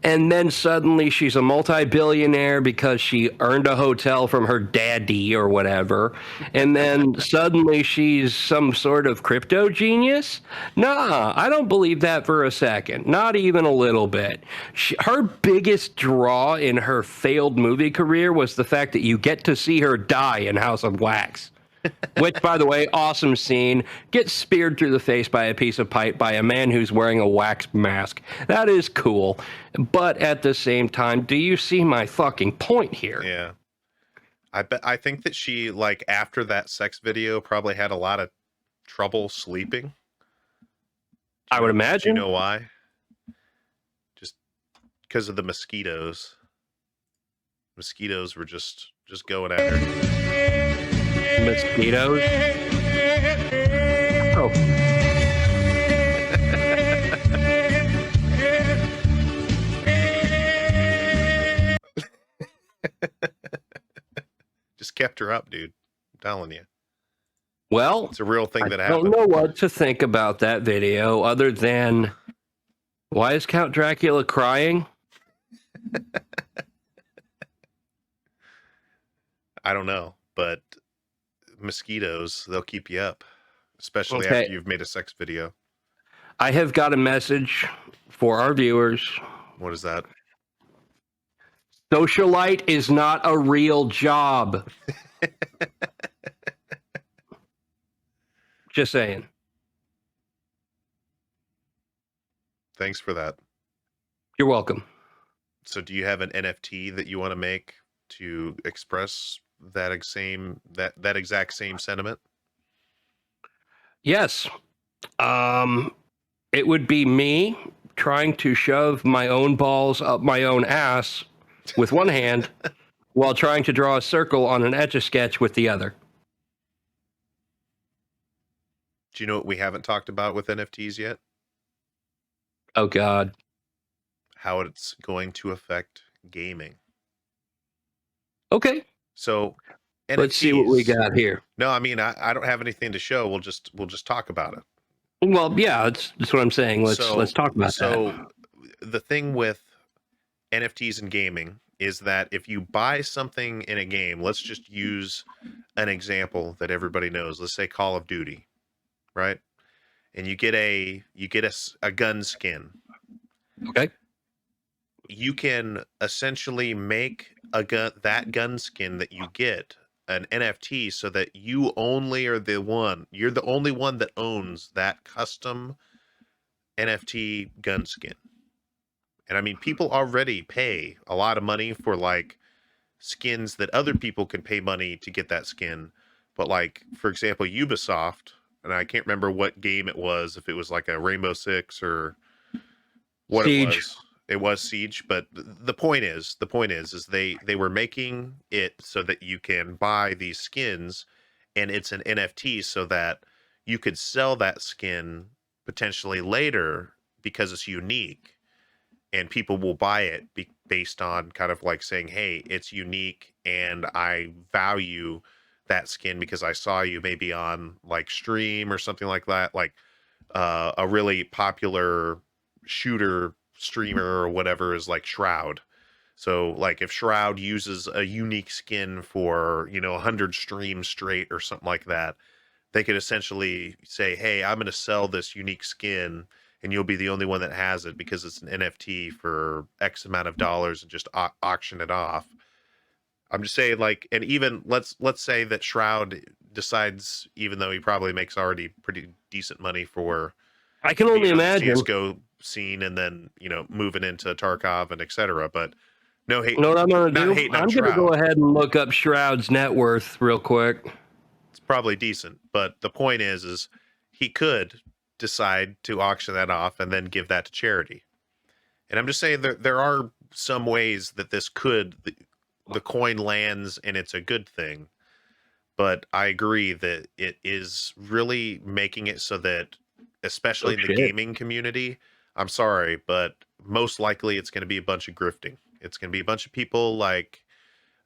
Speaker 2: And then suddenly she's a multi-billionaire because she earned a hotel from her daddy or whatever. And then suddenly she's some sort of crypto genius? Nah, I don't believe that for a second. Not even a little bit. Her biggest draw in her failed movie career was the fact that you get to see her die in House of Wax. Which, by the way, awesome scene. Gets speared through the face by a piece of pipe by a man who's wearing a wax mask. That is cool. But at the same time, do you see my fucking point here?
Speaker 1: Yeah. I think that she, like, after that sex video, probably had a lot of trouble sleeping.
Speaker 2: I would imagine.
Speaker 1: Do you know why? because of the mosquitoes. Mosquitoes were just going at her.
Speaker 2: Mosquitoes? Oh.
Speaker 1: Just kept her up, dude. I'm telling you.
Speaker 2: Well,
Speaker 1: it's a real thing that
Speaker 2: I
Speaker 1: happened.
Speaker 2: don't know what to think about that video other than why is Count Dracula crying?
Speaker 1: I don't know, but mosquitoes, they'll keep you up, especially
Speaker 2: Okay.
Speaker 1: after you've made a sex video.
Speaker 2: I have got a message for our viewers.
Speaker 1: What is that?
Speaker 2: Socialite is not a real job. Just saying.
Speaker 1: Thanks for that.
Speaker 2: You're welcome.
Speaker 1: So do you have an NFT that you want to make to express that exact same sentiment?
Speaker 2: Yes. It would be me trying to shove my own balls up my own ass with one hand while trying to draw a circle on an Etch-a-Sketch with the other.
Speaker 1: Do you know what we haven't talked about with NFTs yet?
Speaker 2: Oh, God.
Speaker 1: How it's going to affect gaming.
Speaker 2: Okay.
Speaker 1: So NFTs,
Speaker 2: let's see what we got here.
Speaker 1: No, I mean, I don't have anything to show. We'll just talk about it.
Speaker 2: Well, yeah, that's what I'm saying. Let's talk about that.
Speaker 1: So the thing with NFTs and gaming is that if you buy something in a game, let's just use an example that everybody knows. Let's say Call of Duty, right? And you get a gun skin.
Speaker 2: Okay.
Speaker 1: You can essentially make that gun skin that you get an NFT so that you're the only one that owns that custom NFT gun skin. And I mean, people already pay a lot of money for like skins that other people can pay money to get that skin. But like, for example, Ubisoft, and I can't remember what game it was, if it was like a Rainbow Six or what
Speaker 2: Siege.
Speaker 1: It was. It was Siege, but the point is they were making it so that you can buy these skins, and it's an NFT so that you could sell that skin potentially later because it's unique, and people will buy it based on kind of like saying, hey, it's unique and I value that skin because I saw you maybe on like stream or something like that, like a really popular shooter streamer or whatever is like Shroud. So like if Shroud uses a unique skin for 100 streams straight or something like that, they could essentially say, hey, I'm going to sell this unique skin and you'll be the only one that has it because it's an NFT for X amount of dollars, and just auction it off. I'm just saying, like, and even let's say that Shroud decides, even though he probably makes already pretty decent money for
Speaker 2: I can only imagine
Speaker 1: CS:GO scene and then moving into Tarkov and etc. But no hate.
Speaker 2: You know what I'm gonna do?
Speaker 1: Hating on
Speaker 2: I'm gonna
Speaker 1: Shroud.
Speaker 2: go ahead and look up Shroud's net worth real quick.
Speaker 1: It's probably decent, but the point is he could decide to auction that off and then give that to charity. And I'm just saying there are some ways that this the coin lands and it's a good thing. But I agree that it is really making it so that, especially in the gaming community, I'm sorry, but most likely it's going to be a bunch of grifting. It's going to be a bunch of people like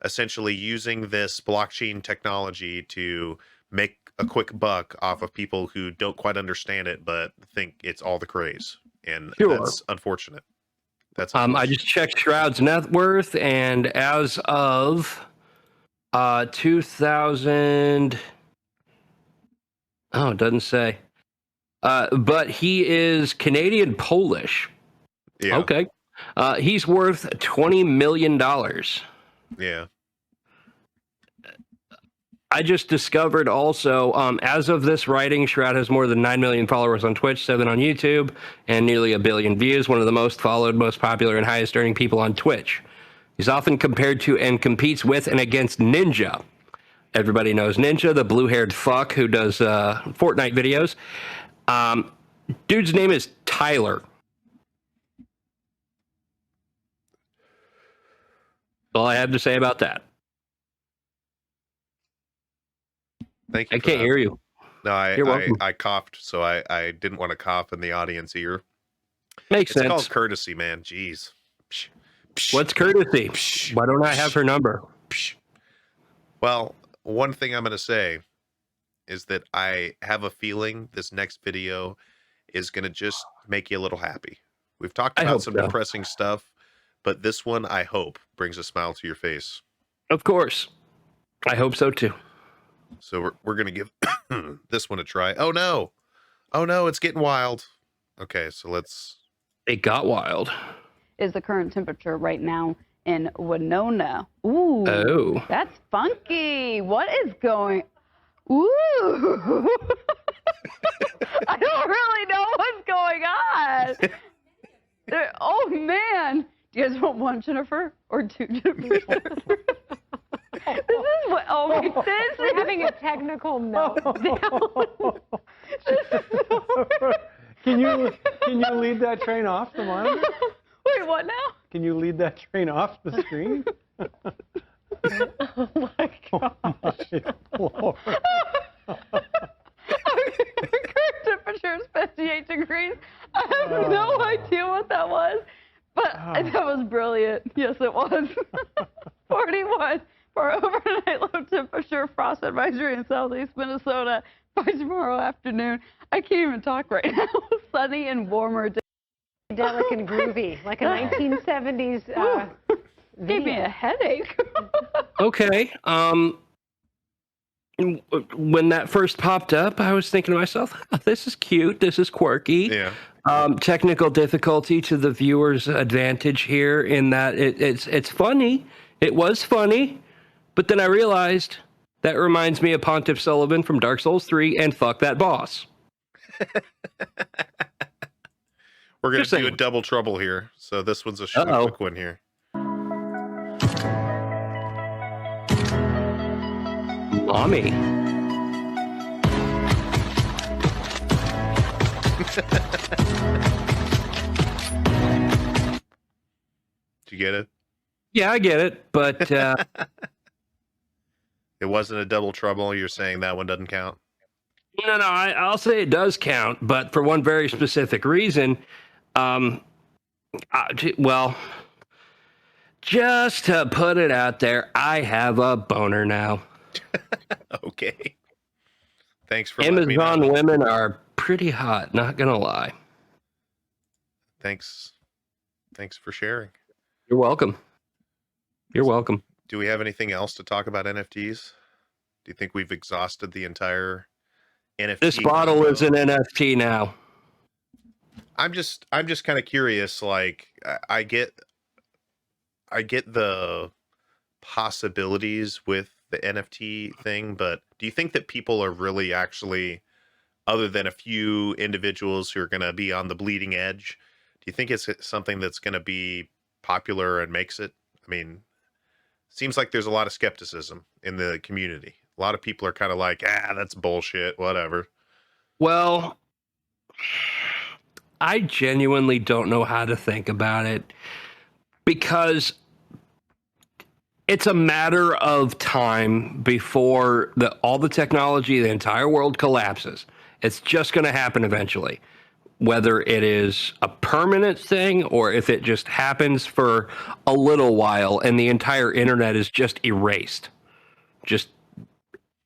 Speaker 1: essentially using this blockchain technology to make a quick buck off of people who don't quite understand it, but think it's all the craze. And that's unfortunate. That's unfortunate.
Speaker 2: I just checked Shroud's net worth, and as of 2000, it doesn't say. But he is Canadian Polish.
Speaker 1: Yeah.
Speaker 2: Okay. He's worth $20 million.
Speaker 1: Yeah.
Speaker 2: I just discovered also, as of this writing, Shroud has more than 9 million followers on Twitch, 7 on YouTube, and nearly 1 billion views. One of the most followed, most popular, and highest earning people on Twitch. He's often compared to and competes with and against Ninja. Everybody knows Ninja, the blue-haired fuck who does Fortnite videos. Dude's name is Tyler. All I have to say about that.
Speaker 1: Thank you.
Speaker 2: I can't hear you.
Speaker 1: No,
Speaker 2: You're welcome.
Speaker 1: I coughed, so I didn't want to cough in the audience ear.
Speaker 2: Makes
Speaker 1: It's
Speaker 2: sense.
Speaker 1: called courtesy, man. Jeez.
Speaker 2: What's courtesy? Why don't I have her number?
Speaker 1: Well, one thing I'm going to say is that I have a feeling this next video is going to just make you a little happy. We've talked
Speaker 2: I
Speaker 1: about
Speaker 2: hope
Speaker 1: some
Speaker 2: so.
Speaker 1: depressing stuff, but this one, I hope, brings a smile to your face.
Speaker 2: Of course. I hope so too.
Speaker 1: So we're going to give this one a try. Oh no, it's getting wild. Okay, so let's.
Speaker 2: It got wild.
Speaker 12: Is the current temperature right now in Winona? Ooh,
Speaker 2: Oh,
Speaker 12: that's funky. What is going? Ooh, I don't really know what's going on. Oh man, do you guys want one Jennifer or two Jennifers? This is what. Oh, this is
Speaker 13: having a technical meltdown.
Speaker 6: Can you lead that train off the monitor?
Speaker 12: Wait, what now?
Speaker 6: Can you lead that train off the screen?
Speaker 13: Oh my god.
Speaker 6: Oh my Lord.
Speaker 12: Current temperature is 58 degrees. I have no idea what that was, but that was brilliant. Yes, it was. 41 for overnight low temperature frost advisory in southeast Minnesota by tomorrow afternoon. I can't even talk right now. Sunny and warmer.
Speaker 13: Delicate and groovy, like a 1970s.
Speaker 12: Gave me a headache.
Speaker 2: okay. When that first popped up, I was thinking to myself, oh, this is cute. This is quirky.
Speaker 1: Yeah.
Speaker 2: Technical difficulty to the viewer's advantage here in that it's funny. It was funny. But then I realized that reminds me of Pontiff Sullivan from Dark Souls 3 and fuck that boss.
Speaker 1: We're going to do a double trouble here. So this one's a quick one here.
Speaker 2: Mommy.
Speaker 1: Did you get it?
Speaker 2: Yeah, I get it, but
Speaker 1: it wasn't a double trouble. You're saying that one doesn't count?
Speaker 2: No, I'll say it does count, but for one very specific reason. Well, just to put it out there, I have a boner now.
Speaker 1: Okay. Thanks for letting me
Speaker 2: Amazon
Speaker 1: know.
Speaker 2: women are pretty hot, not gonna lie.
Speaker 1: Thanks for sharing.
Speaker 2: You're welcome. You're welcome.
Speaker 1: Do we have anything else to talk about NFTs? Do you think we've exhausted the entire NFT?
Speaker 2: This bottle is an NFT now.
Speaker 1: I'm just kind of curious. Like, I get the possibilities with the NFT thing, but do you think that people are really actually, other than a few individuals who are going to be on the bleeding edge, do you think it's something that's going to be popular and makes it? I mean, seems like there's a lot of skepticism in the community. A lot of people are kind of like, that's bullshit, whatever.
Speaker 2: Well, I genuinely don't know how to think about it because it's a matter of time before all the technology, the entire world collapses. It's just going to happen eventually. Whether it is a permanent thing or if it just happens for a little while and the entire internet is just erased. Just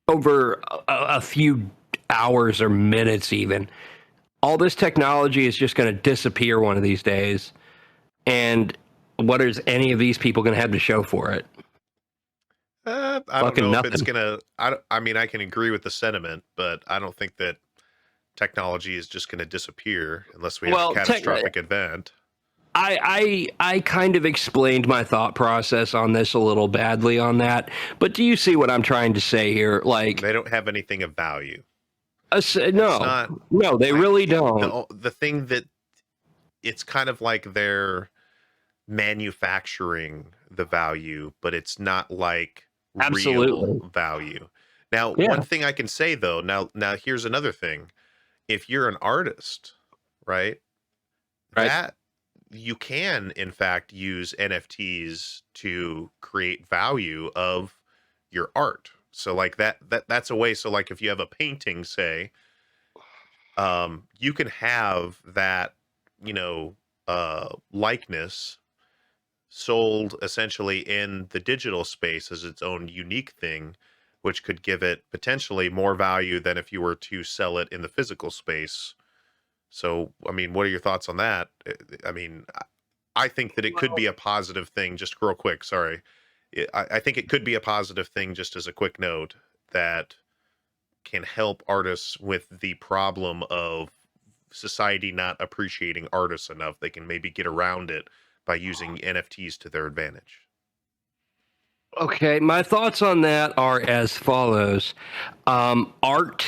Speaker 2: over a few hours or minutes even. All this technology is just going to disappear one of these days. And what is any of these people going to have to show for it?
Speaker 1: I don't know
Speaker 2: nothing.
Speaker 1: if it's going to... I mean, I can agree with the sentiment, but I don't think that technology is just going to disappear unless we have a catastrophic event.
Speaker 2: I kind of explained my thought process on this a little badly on that, but do you see what I'm trying to say here? Like,
Speaker 1: they don't have anything of value.
Speaker 2: No, they really don't.
Speaker 1: The thing that it's kind of like they're manufacturing the value, but it's not like real value. Now, one thing I can say though, now here's another thing. If you're an artist, right? you can in fact use NFTs to create value of your art. So like that's a way. So like if you have a painting, say, you can have that, you know, likeness sold essentially in the digital space as its own unique thing, which could give it potentially more value than if you were to sell it in the physical space. So, I mean, what are your thoughts on that? I mean, I think that it could be a positive thing. Just real quick, sorry. I think it could be a positive thing, just as a quick note, that can help artists with the problem of society not appreciating artists enough. They can maybe get around it by using NFTs to their advantage.
Speaker 2: Okay, my thoughts on that are as follows. Art,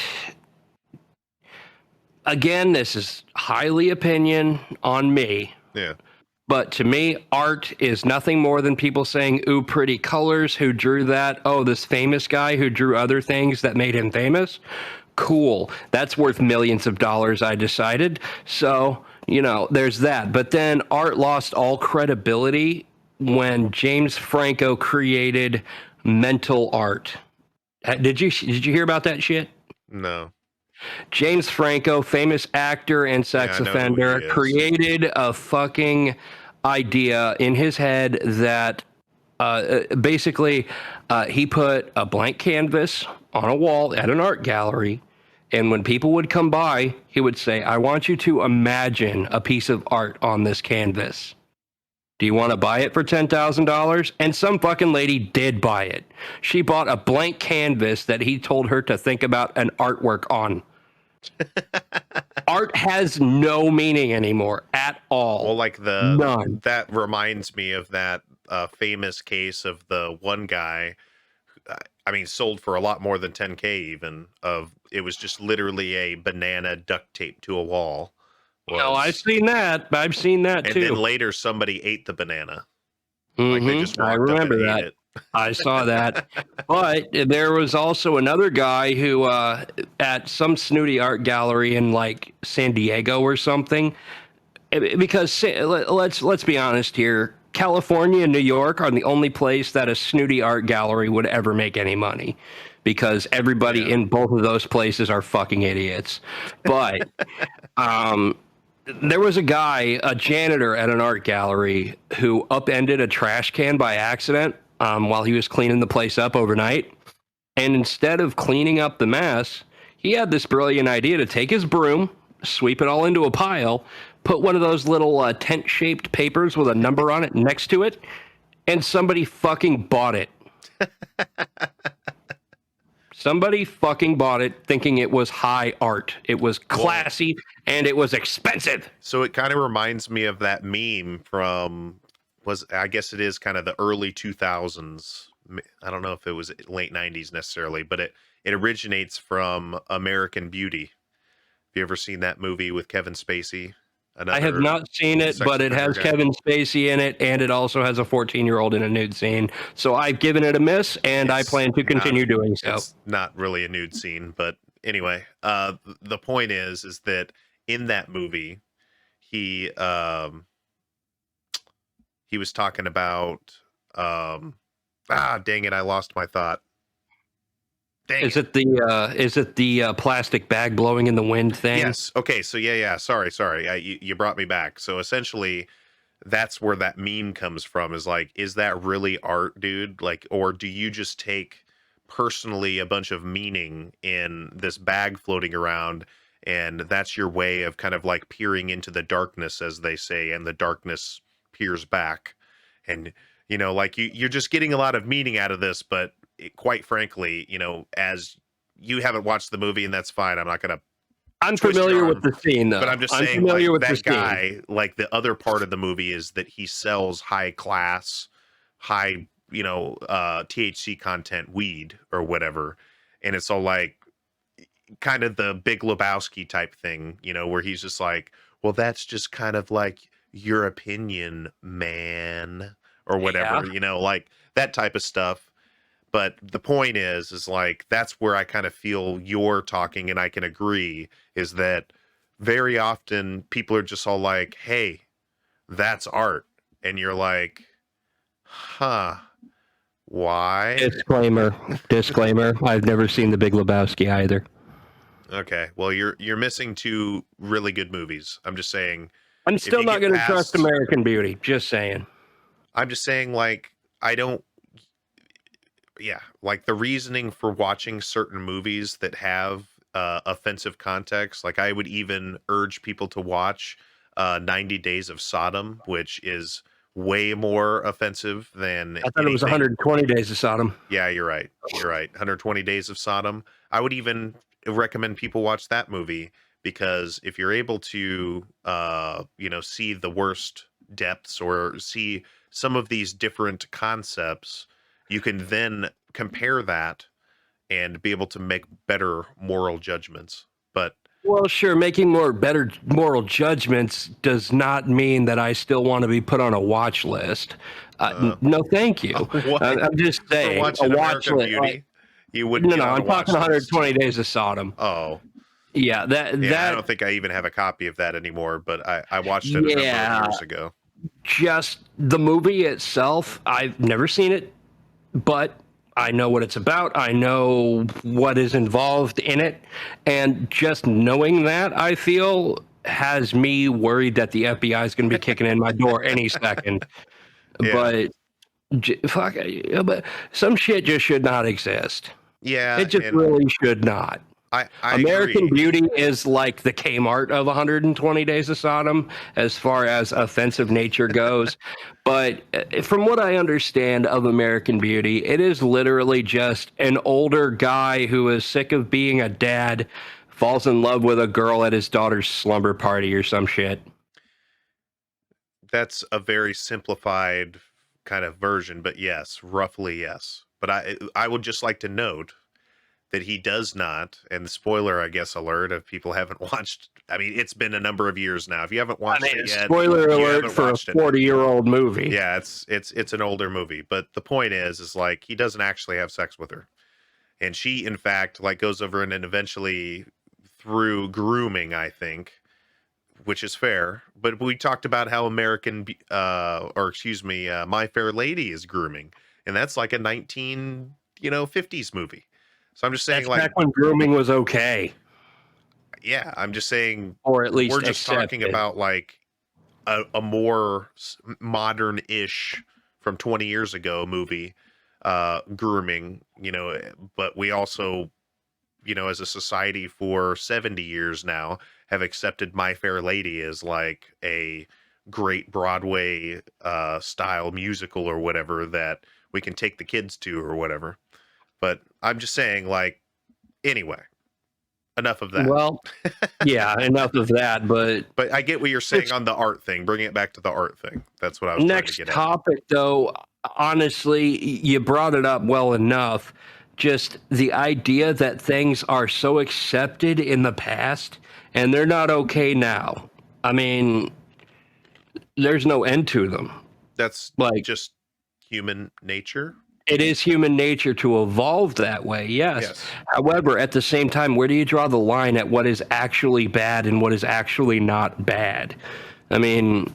Speaker 2: again, this is highly opinion on me.
Speaker 1: Yeah.
Speaker 2: But to me, art is nothing more than people saying, ooh, pretty colors, who drew that? Oh, this famous guy who drew other things that made him famous? Cool. That's worth millions of dollars, I decided. So, you know, there's that. But then art lost all credibility when James Franco created mental art. Did you hear about that shit?
Speaker 1: No.
Speaker 2: James Franco, famous actor and sex offender, created a fucking idea in his head that basically he put a blank canvas on a wall at an art gallery. And when people would come by, he would say, I want you to imagine a piece of art on this canvas. Do you want to buy it for $10,000? And some fucking lady did buy it. She bought a blank canvas that he told her to think about an artwork on. Art has no meaning anymore at all.
Speaker 1: Well, like
Speaker 2: none.
Speaker 1: That reminds me of that famous case of the one guy. I mean, sold for a lot more than 10K even. It was just literally a banana duct taped to a wall.
Speaker 2: No, I've seen that. I've seen that too.
Speaker 1: And then later somebody ate the banana.
Speaker 2: Mm-hmm.
Speaker 1: Like they just
Speaker 2: I remember that. I saw that. But there was also another guy who at some snooty art gallery in like San Diego or something, because let's be honest here, California and New York are the only place that a snooty art gallery would ever make any money, because everybody in both of those places are fucking idiots. But there was a guy, a janitor at an art gallery, who upended a trash can by accident while he was cleaning the place up overnight. And instead of cleaning up the mess, he had this brilliant idea to take his broom, sweep it all into a pile, put one of those little tent-shaped papers with a number on it next to it, and somebody fucking bought it. Somebody fucking bought it thinking it was high art. It was classy and it was expensive.
Speaker 1: So it kind of reminds me of that meme from, I guess it is kind of the early 2000s. I don't know if it was late 90s necessarily, but it originates from American Beauty. Have you ever seen that movie with Kevin Spacey?
Speaker 2: I have not seen it, but it has Kevin Spacey in it, and it also has a 14-year-old in a nude scene. So I've given it a miss, and I plan to continue doing so.
Speaker 1: It's not really a nude scene, but anyway, the point is that in that movie, he was talking about dang it, I lost my thought.
Speaker 2: Is it the plastic bag blowing in the wind thing?
Speaker 1: Yes. Okay. So yeah. Sorry. You brought me back. So essentially, that's where that meme comes from. Is like, is that really art, dude? Like, or do you just take personally a bunch of meaning in this bag floating around, and that's your way of kind of like peering into the darkness, as they say, and the darkness peers back, and you know, like you're just getting a lot of meaning out of this, but quite frankly, you know, as you haven't watched the movie, and that's fine. I'm
Speaker 2: familiar with the scene, though.
Speaker 1: But I'm just saying,
Speaker 2: familiar
Speaker 1: like,
Speaker 2: with
Speaker 1: that guy, like the other part of the movie is that he sells high class, high, you know, THC content weed or whatever. And it's all like kind of the Big Lebowski type thing, you know, where he's just like, well, that's just kind of like your opinion, man, or whatever, you know, like that type of stuff. But the point is like, that's where I kind of feel you're talking, and I can agree, is that very often people are just all like, hey, that's art. And you're like, huh, why?
Speaker 2: Disclaimer. I've never seen The Big Lebowski either.
Speaker 1: Okay, well, you're missing two really good movies. I'm just saying.
Speaker 2: I'm
Speaker 1: if
Speaker 2: still
Speaker 1: you
Speaker 2: not
Speaker 1: get
Speaker 2: going to
Speaker 1: past-
Speaker 2: trust American Beauty. Just saying.
Speaker 1: I'm just saying, like, I don't. Yeah, like the reasoning for watching certain movies that have offensive context. Like, I would even urge people to watch 90 Days of Sodom, which is way more offensive than
Speaker 2: I thought it was
Speaker 1: anything.
Speaker 2: 120 Days of Sodom.
Speaker 1: Yeah, you're right. You're right. 120 Days of Sodom. I would even recommend people watch that movie because if you're able to, see the worst depths or see some of these different concepts, you can then compare that and be able to make better moral judgments. But
Speaker 2: Well, sure, making better moral judgments does not mean that I still want to be put on a watch list. No, thank you.
Speaker 1: what?
Speaker 2: I'm just
Speaker 1: For
Speaker 2: saying,
Speaker 1: watching
Speaker 2: a watch
Speaker 1: American
Speaker 2: list.
Speaker 1: Beauty, you wouldn't
Speaker 2: No,
Speaker 1: get
Speaker 2: no,
Speaker 1: on
Speaker 2: I'm
Speaker 1: a watch
Speaker 2: talking
Speaker 1: list.
Speaker 2: 120 Days of Sodom.
Speaker 1: Oh,
Speaker 2: Yeah,
Speaker 1: yeah.
Speaker 2: that
Speaker 1: I don't think I even have a copy of that anymore, but I watched it a number of years ago.
Speaker 2: just the movie itself. I've never seen it, but I know what it's about. I know what is involved in it. And just knowing that, I feel, has me worried that the FBI is going to be kicking in my door any second.
Speaker 1: Yeah.
Speaker 2: But but some shit just should not exist.
Speaker 1: Yeah,
Speaker 2: It just
Speaker 1: and
Speaker 2: really should not.
Speaker 1: I
Speaker 2: American
Speaker 1: agree.
Speaker 2: Beauty is like the Kmart of 120 Days of Sodom as far as offensive nature goes. But from what I understand of American Beauty, it is literally just an older guy who is sick of being a dad, falls in love with a girl at his daughter's slumber party or some shit.
Speaker 1: That's a very simplified kind of version, but yes, roughly yes. But I would just like to note that he does not, and spoiler, I guess, alert if people haven't watched. I mean, it's been a number of years now. If you haven't watched it yet,
Speaker 2: spoiler
Speaker 1: you
Speaker 2: alert
Speaker 1: haven't
Speaker 2: for a
Speaker 1: watched it.
Speaker 2: 40-year-old movie.
Speaker 1: Yeah, it's an older movie, but the point is like he doesn't actually have sex with her, and she, in fact, like goes over and then eventually through grooming, I think, which is fair. But we talked about how My Fair Lady is grooming, and that's like a 50s movie. So I'm just saying,
Speaker 2: That's
Speaker 1: like,
Speaker 2: back when grooming was okay,
Speaker 1: yeah, I'm just saying,
Speaker 2: or at least
Speaker 1: we're just talking
Speaker 2: accepted.
Speaker 1: about like a more modern-ish from 20 years ago movie, grooming, but we also, as a society for 70 years now have accepted My Fair Lady as like a great Broadway style musical or whatever that we can take the kids to or whatever. But I'm just saying, like, anyway, enough of that.
Speaker 2: Well, yeah, enough of that. But
Speaker 1: I get what you're saying on the art thing. Bring it back to the art thing. That's what I was
Speaker 2: next
Speaker 1: trying to get
Speaker 2: topic, though, honestly, you brought it up well enough. Just the idea that things are so accepted in the past and they're not okay now. I mean, there's no end to them.
Speaker 1: That's
Speaker 2: like
Speaker 1: just human nature.
Speaker 2: It is human nature to evolve that way, yes. However, at the same time, where do you draw the line at what is actually bad and what is actually not bad? I mean,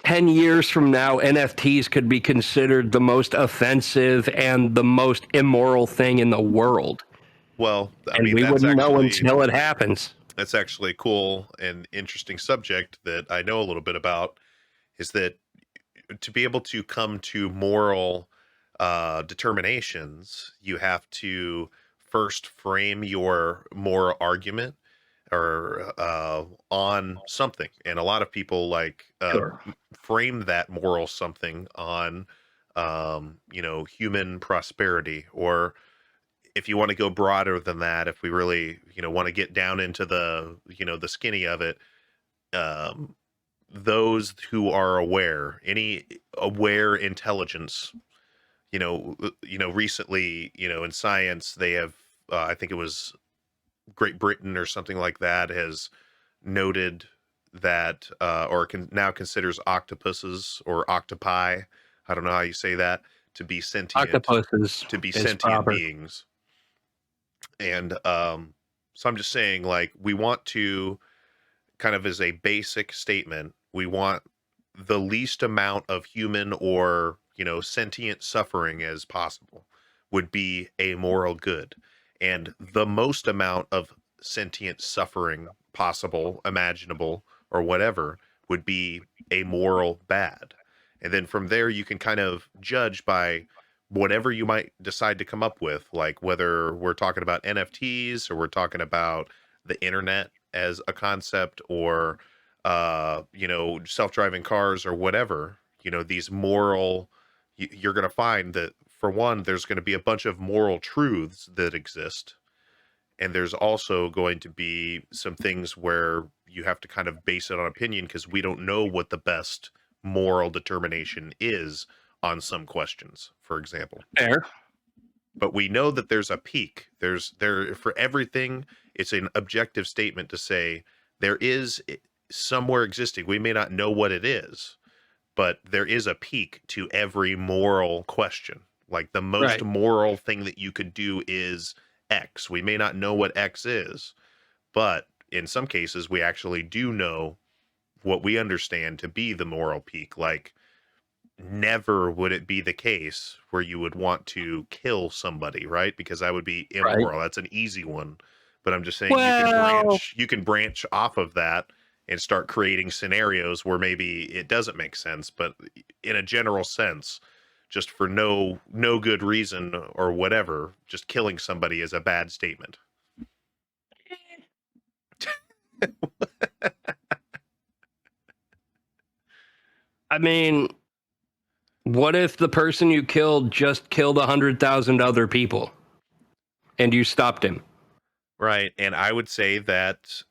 Speaker 2: 10 years from now, NFTs could be considered the most offensive and the most immoral thing in the world.
Speaker 1: Well, I
Speaker 2: and
Speaker 1: mean,
Speaker 2: we
Speaker 1: that's
Speaker 2: wouldn't know
Speaker 1: actually-
Speaker 2: until it happens.
Speaker 1: That's actually a cool and interesting subject that I know a little bit about, is that to be able to come to moral determinations, you have to first frame your moral argument or on something. And a lot of people frame that moral something on human prosperity, or if you want to go broader than that, if we really want to get down into the the skinny of it, those who are aware, any aware intelligence, recently, in science, they have, I think it was Great Britain or something like that, has noted that, now considers octopuses or octopi, I don't know how you say that, to be sentient,
Speaker 2: Octopuses
Speaker 1: to be
Speaker 2: is
Speaker 1: sentient
Speaker 2: proper.
Speaker 1: beings. And so I'm just saying, like, we want to kind of, as a basic statement, We want the least amount of human or, sentient suffering as possible would be a moral good. And the most amount of sentient suffering possible, imaginable, or whatever would be a moral bad. And then from there, you can kind of judge by whatever you might decide to come up with, like whether we're talking about NFTs or we're talking about the internet as a concept or, self-driving cars or whatever, these moral, you're going to find that for one, there's going to be a bunch of moral truths that exist. And there's also going to be some things where you have to kind of base it on opinion because we don't know what the best moral determination is on some questions, for example.
Speaker 2: Fair.
Speaker 1: But we know that there's a peak. There for everything, it's an objective statement to say there is somewhere existing. We may not know what it is, but there is a peak to every moral question. Like the most moral thing that you could do is X. We may not know what X is, but in some cases we actually do know what we understand to be the moral peak. Like never would it be the case where you would want to kill somebody, right? Because that would be immoral. That's an easy one. But I'm just saying you can branch off of that and start creating scenarios where maybe it doesn't make sense, but in a general sense, just for no good reason or whatever, just killing somebody is a bad statement.
Speaker 2: I mean, what if the person you killed just killed 100,000 other people and you stopped him?
Speaker 1: Right. And I would say that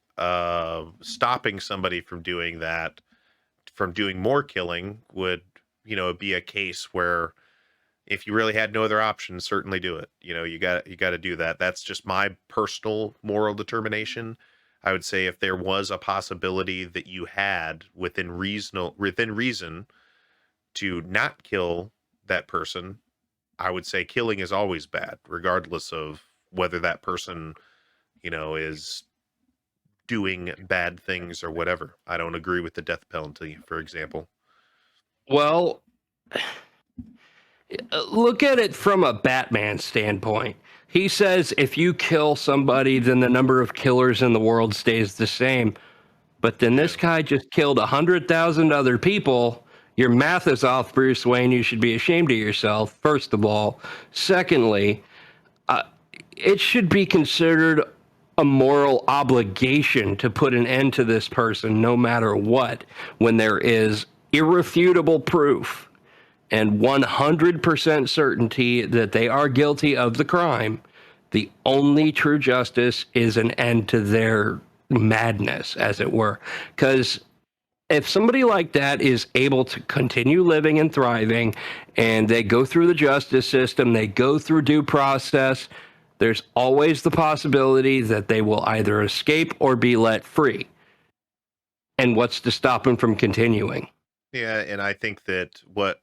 Speaker 1: stopping somebody from doing that, from doing more killing would, be a case where if you really had no other option, certainly do it. You got to do that. That's just my personal moral determination. I would say if there was a possibility that you had within reason to not kill that person, I would say killing is always bad, regardless of whether that person, is doing bad things or whatever. I don't agree with the death penalty, for example.
Speaker 2: Well, look at it from a Batman standpoint. He says if you kill somebody, then the number of killers in the world stays the same. But then this guy just killed 100,000 other people. Your math is off, Bruce Wayne. You should be ashamed of yourself, first of all. Secondly, it should be considered a moral obligation to put an end to this person no matter what, when there is irrefutable proof and 100% certainty that they are guilty of the crime. The only true justice is an end to their madness, as it were. Because if somebody like that is able to continue living and thriving, and they go through the justice system, they go through due process, there's always the possibility that they will either escape or be let free. And what's to stop them from continuing?
Speaker 1: Yeah, and I think that what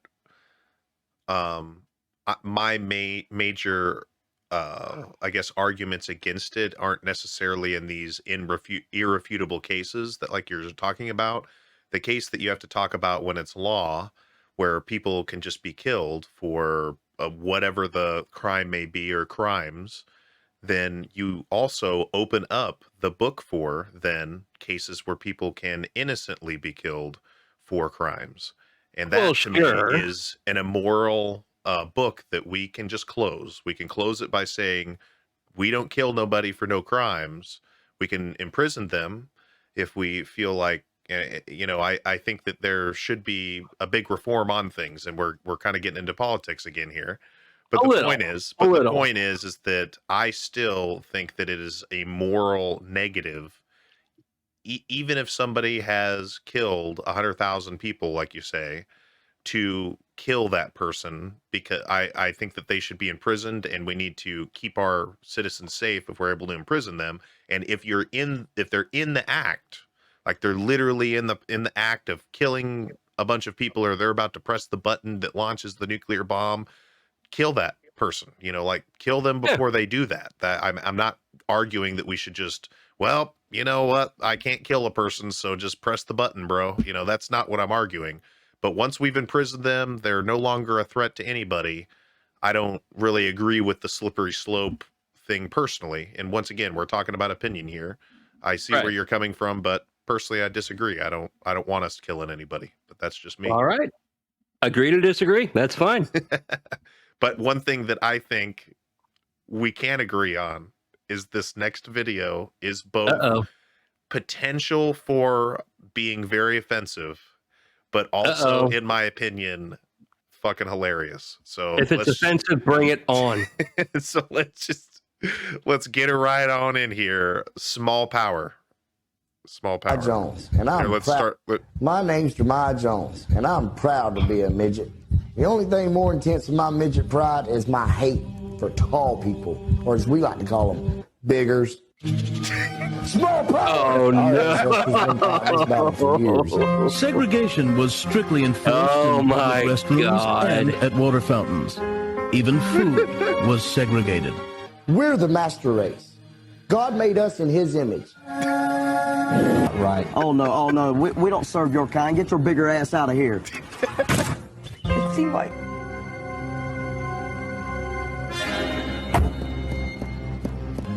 Speaker 1: my major I guess arguments against it aren't necessarily in these irrefutable cases that like you're talking about. The case that you have to talk about when it's law, where people can just be killed for whatever the crime may be or crimes, then you also open up the book for then cases where people can innocently be killed for crimes. And that to me is an immoral book that we can just close. We can close it by saying we don't kill nobody for no crimes. We can imprison them if we feel like, I think that there should be a big reform on things, and we're kind of getting into politics again here. But the point is that I still think that it is a moral negative, even if somebody has killed 100,000 people, like you say, to kill that person, because I think that they should be imprisoned, and we need to keep our citizens safe if we're able to imprison them. And if they're in the act, like they're literally in the act of killing a bunch of people, or they're about to press the button that launches the nuclear bomb, kill that person, like kill them before they do that. That I'm not arguing that we should just, well, you know what? I can't kill a person, so just press the button, bro. You know, that's not what I'm arguing. But once we've imprisoned them, they're no longer a threat to anybody. I don't really agree with the slippery slope thing personally. And once again, we're talking about opinion here. I see where you're coming from, but personally I disagree. I don't want us killing anybody, but that's just me.
Speaker 2: All right. Agree to disagree. That's fine.
Speaker 1: But one thing that I think we can agree on is this next video is both potential for being very offensive, but also, in my opinion, fucking hilarious. So
Speaker 2: if it's offensive, bring it on.
Speaker 1: So let's get it right on in here. Small power.
Speaker 14: Jones, and I'm My name's Jeremiah Jones, and I'm proud to be a midget. The only thing more intense than my midget pride is my hate for tall people, or as we like to call them, biggers. Small power.
Speaker 2: Oh no!
Speaker 15: Segregation was strictly enforced in public restrooms and at water fountains. Even food was segregated.
Speaker 14: We're the master race. God made us in His image.
Speaker 16: Right. Oh no, we don't serve your kind. Get your bigger ass out of here. It seems like...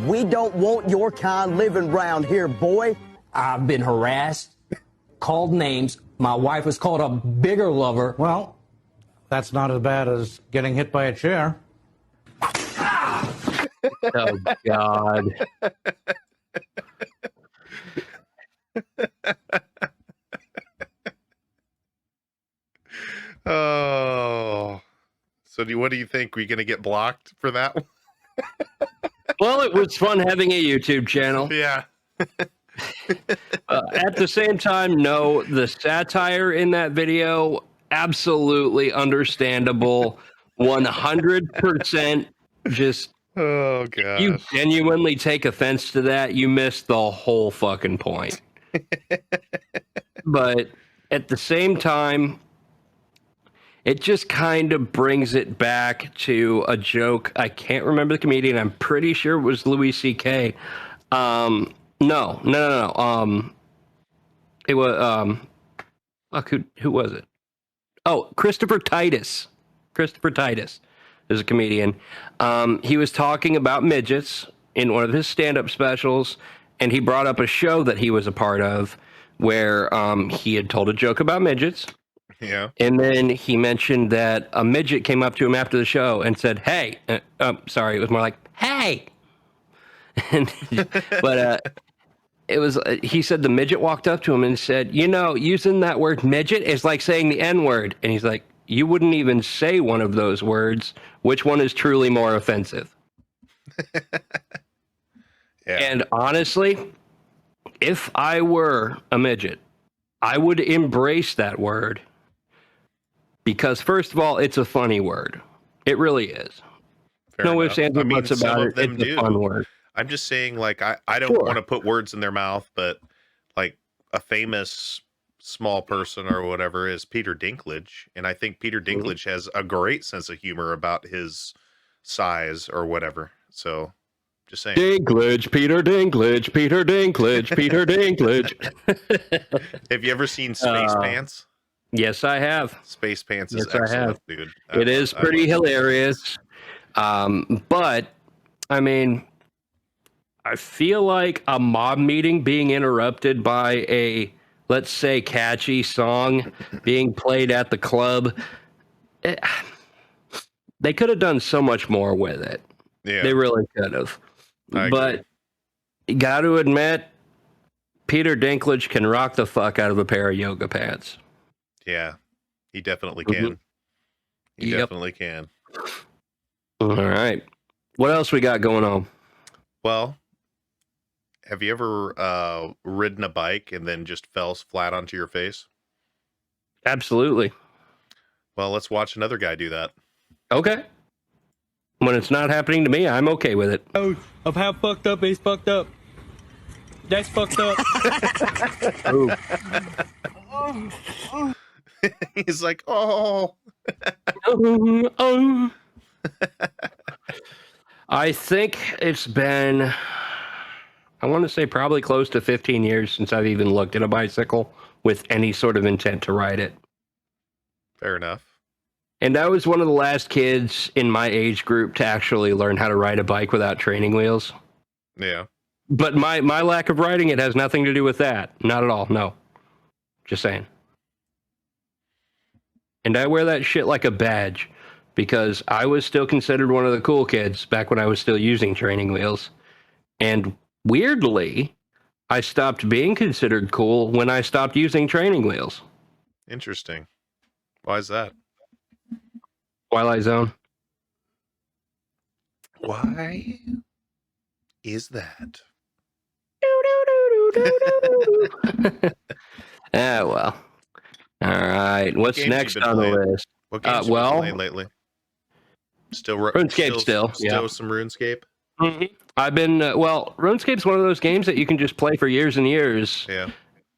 Speaker 16: We don't want your kind living around here, boy.
Speaker 17: I've been harassed, called names. My wife was called a bigger lover.
Speaker 18: Well, that's not as bad as getting hit by a chair.
Speaker 2: Oh, God.
Speaker 1: Oh. So what do you think? We going to get blocked for that one?
Speaker 2: Well, it was fun having a YouTube channel.
Speaker 1: Yeah.
Speaker 2: At the same time, no, the satire in that video, absolutely understandable. 100% just...
Speaker 1: Oh, God.
Speaker 2: You genuinely take offense to that, you miss the whole fucking point. But at the same time, it just kind of brings it back to a joke. I can't remember the comedian. I'm pretty sure it was Louis C.K. No. It was fuck, who was it? Oh, Christopher Titus. Christopher Titus is a comedian. He was talking about midgets in one of his stand-up specials, and he brought up a show that he was a part of where he had told a joke about midgets.
Speaker 1: Yeah.
Speaker 2: And then he mentioned that a midget came up to him after the show and said, "Hey," sorry, it was more like, "Hey." But it was, he said the midget walked up to him and said, "You know, using that word midget is like saying the N-word." And he's like, "You wouldn't even say one of those words. Which one is truly more offensive?"
Speaker 1: Yeah.
Speaker 2: And honestly, if I were a midget, I would embrace that word. Because first of all, it's a funny word. It really is.
Speaker 1: Fair
Speaker 2: no
Speaker 1: enough.
Speaker 2: ifs, ands, or buts about it. It's a fun word.
Speaker 1: I'm just saying, like, I don't want to put words in their mouth, but like a famous small person or whatever is Peter Dinklage. And I think Peter Dinklage has a great sense of humor about his size or whatever. So just saying.
Speaker 2: Dinklage, Peter Dinklage, Peter Dinklage, Peter Dinklage.
Speaker 1: Have you ever seen Space Pants?
Speaker 2: Yes, I have.
Speaker 1: Space Pants is
Speaker 2: Yes, I
Speaker 1: excellent,
Speaker 2: have.
Speaker 1: dude.
Speaker 2: It is pretty hilarious. But, I mean, I feel like a mob meeting being interrupted by a, let's say, catchy song being played at the club, they could have done so much more with it.
Speaker 1: Yeah.
Speaker 2: They really could have.
Speaker 1: I
Speaker 2: But you got to admit, Peter Dinklage can rock the fuck out of a pair of yoga pants.
Speaker 1: Yeah, he definitely can. He definitely can.
Speaker 2: All right. What else we got going on?
Speaker 1: Well, have you ever ridden a bike and then just fell flat onto your face?
Speaker 2: Absolutely.
Speaker 1: Well, let's watch another guy do that.
Speaker 2: Okay. When it's not happening to me, I'm okay with it.
Speaker 19: Oh, of how fucked up he's fucked up. That's fucked up.
Speaker 1: He's like, oh.
Speaker 2: I think it's been I want to say probably close to 15 years since I've even looked at a bicycle with any sort of intent to ride it.
Speaker 1: Fair enough.
Speaker 2: And I was one of the last kids in my age group to actually learn how to ride a bike without training wheels.
Speaker 1: Yeah.
Speaker 2: But my lack of riding it has nothing to do with that. Not at all. No. Just saying. And I wear that shit like a badge because I was still considered one of the cool kids back when I was still using training wheels. And weirdly, I stopped being considered cool when I stopped using training wheels.
Speaker 1: Interesting. Why is that?
Speaker 2: Twilight Zone.
Speaker 1: Why is that?
Speaker 2: Ah, well. All right. What's
Speaker 1: games
Speaker 2: next
Speaker 1: you been
Speaker 2: on the
Speaker 1: playing?
Speaker 2: list?
Speaker 1: What games you been playing lately? Still
Speaker 2: RuneScape still. Yeah.
Speaker 1: Some RuneScape?
Speaker 2: Mm-hmm. I've been, RuneScape's one of those games that you can just play for years and years.
Speaker 1: Yeah.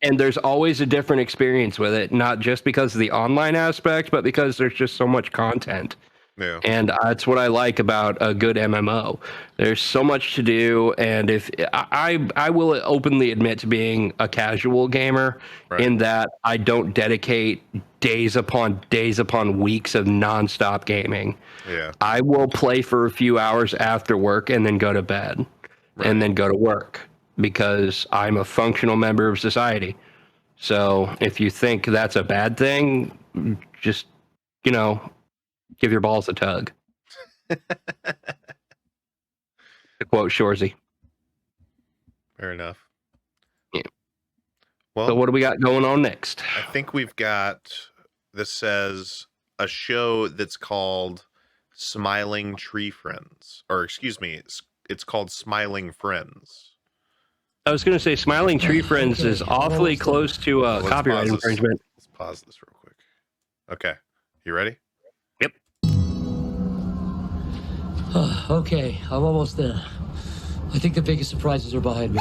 Speaker 2: And there's always a different experience with it, not just because of the online aspect, but because there's just so much content.
Speaker 1: Yeah.
Speaker 2: And that's what I like about a good MMO. There's so much to do, and if I will openly admit to being a casual gamer in that I don't dedicate days upon weeks of nonstop gaming.
Speaker 1: Yeah.
Speaker 2: I will play for a few hours after work and then go to bed and then go to work because I'm a functional member of society. So if you think that's a bad thing, just, give your balls a tug. To quote Shorzy.
Speaker 1: Fair enough.
Speaker 2: Yeah.
Speaker 1: Well,
Speaker 2: so what do we got going on next?
Speaker 1: I think we've got, this says, a show that's called Smiling Tree Friends. Or excuse me, it's called Smiling Friends.
Speaker 2: I was going to say Smiling Tree Friends is awfully close to copyright infringement.
Speaker 1: Let's pause this real quick. Okay. You ready?
Speaker 2: Yep.
Speaker 20: Okay, I'm almost there. I think the biggest surprises are behind me.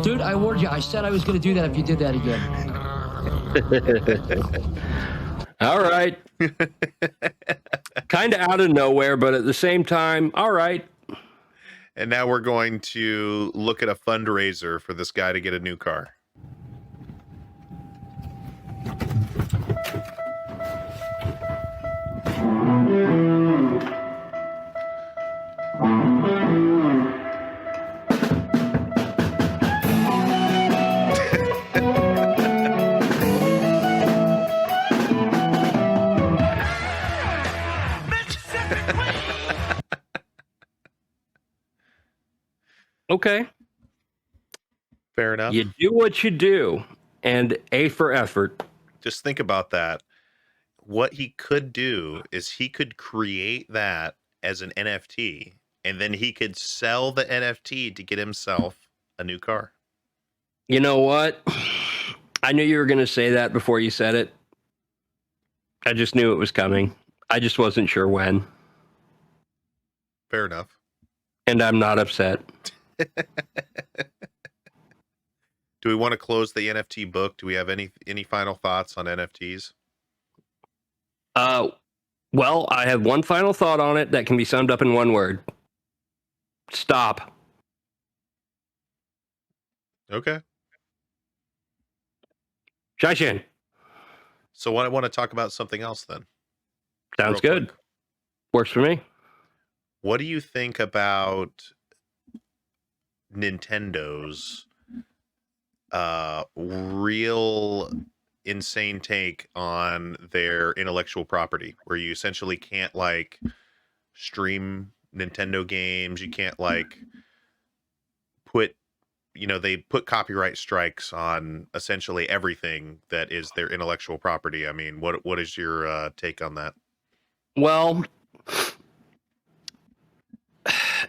Speaker 20: Dude, I warned you. I said I was going to do that if you did that again.
Speaker 2: All right. Kind of out of nowhere, but at the same time, all right.
Speaker 1: And now we're going to look at a fundraiser for this guy to get a new car.
Speaker 2: Okay.
Speaker 1: Fair enough.
Speaker 2: You do what you do, and A for effort.
Speaker 1: Just think about that. What he could do is he could create that as an NFT, and then he could sell the NFT to get himself a new car.
Speaker 2: You know what? I knew you were going to say that before you said it. I just knew it was coming. I just wasn't sure when.
Speaker 1: Fair enough.
Speaker 2: And I'm not upset.
Speaker 1: Do we want to close the NFT book? Do we have any final thoughts on NFTs?
Speaker 2: Well, I have one final thought on it that can be summed up in one word. Stop.
Speaker 1: Okay.
Speaker 2: Shaishin.
Speaker 1: So I want to talk about something else then.
Speaker 2: Sounds good.
Speaker 1: Quick.
Speaker 2: Works for me.
Speaker 1: What do you think about Nintendo's real insane take on their intellectual property, where you essentially can't stream Nintendo games, you can't put, they put copyright strikes on essentially everything that is their intellectual property. I mean, what is your take on that?
Speaker 2: Well,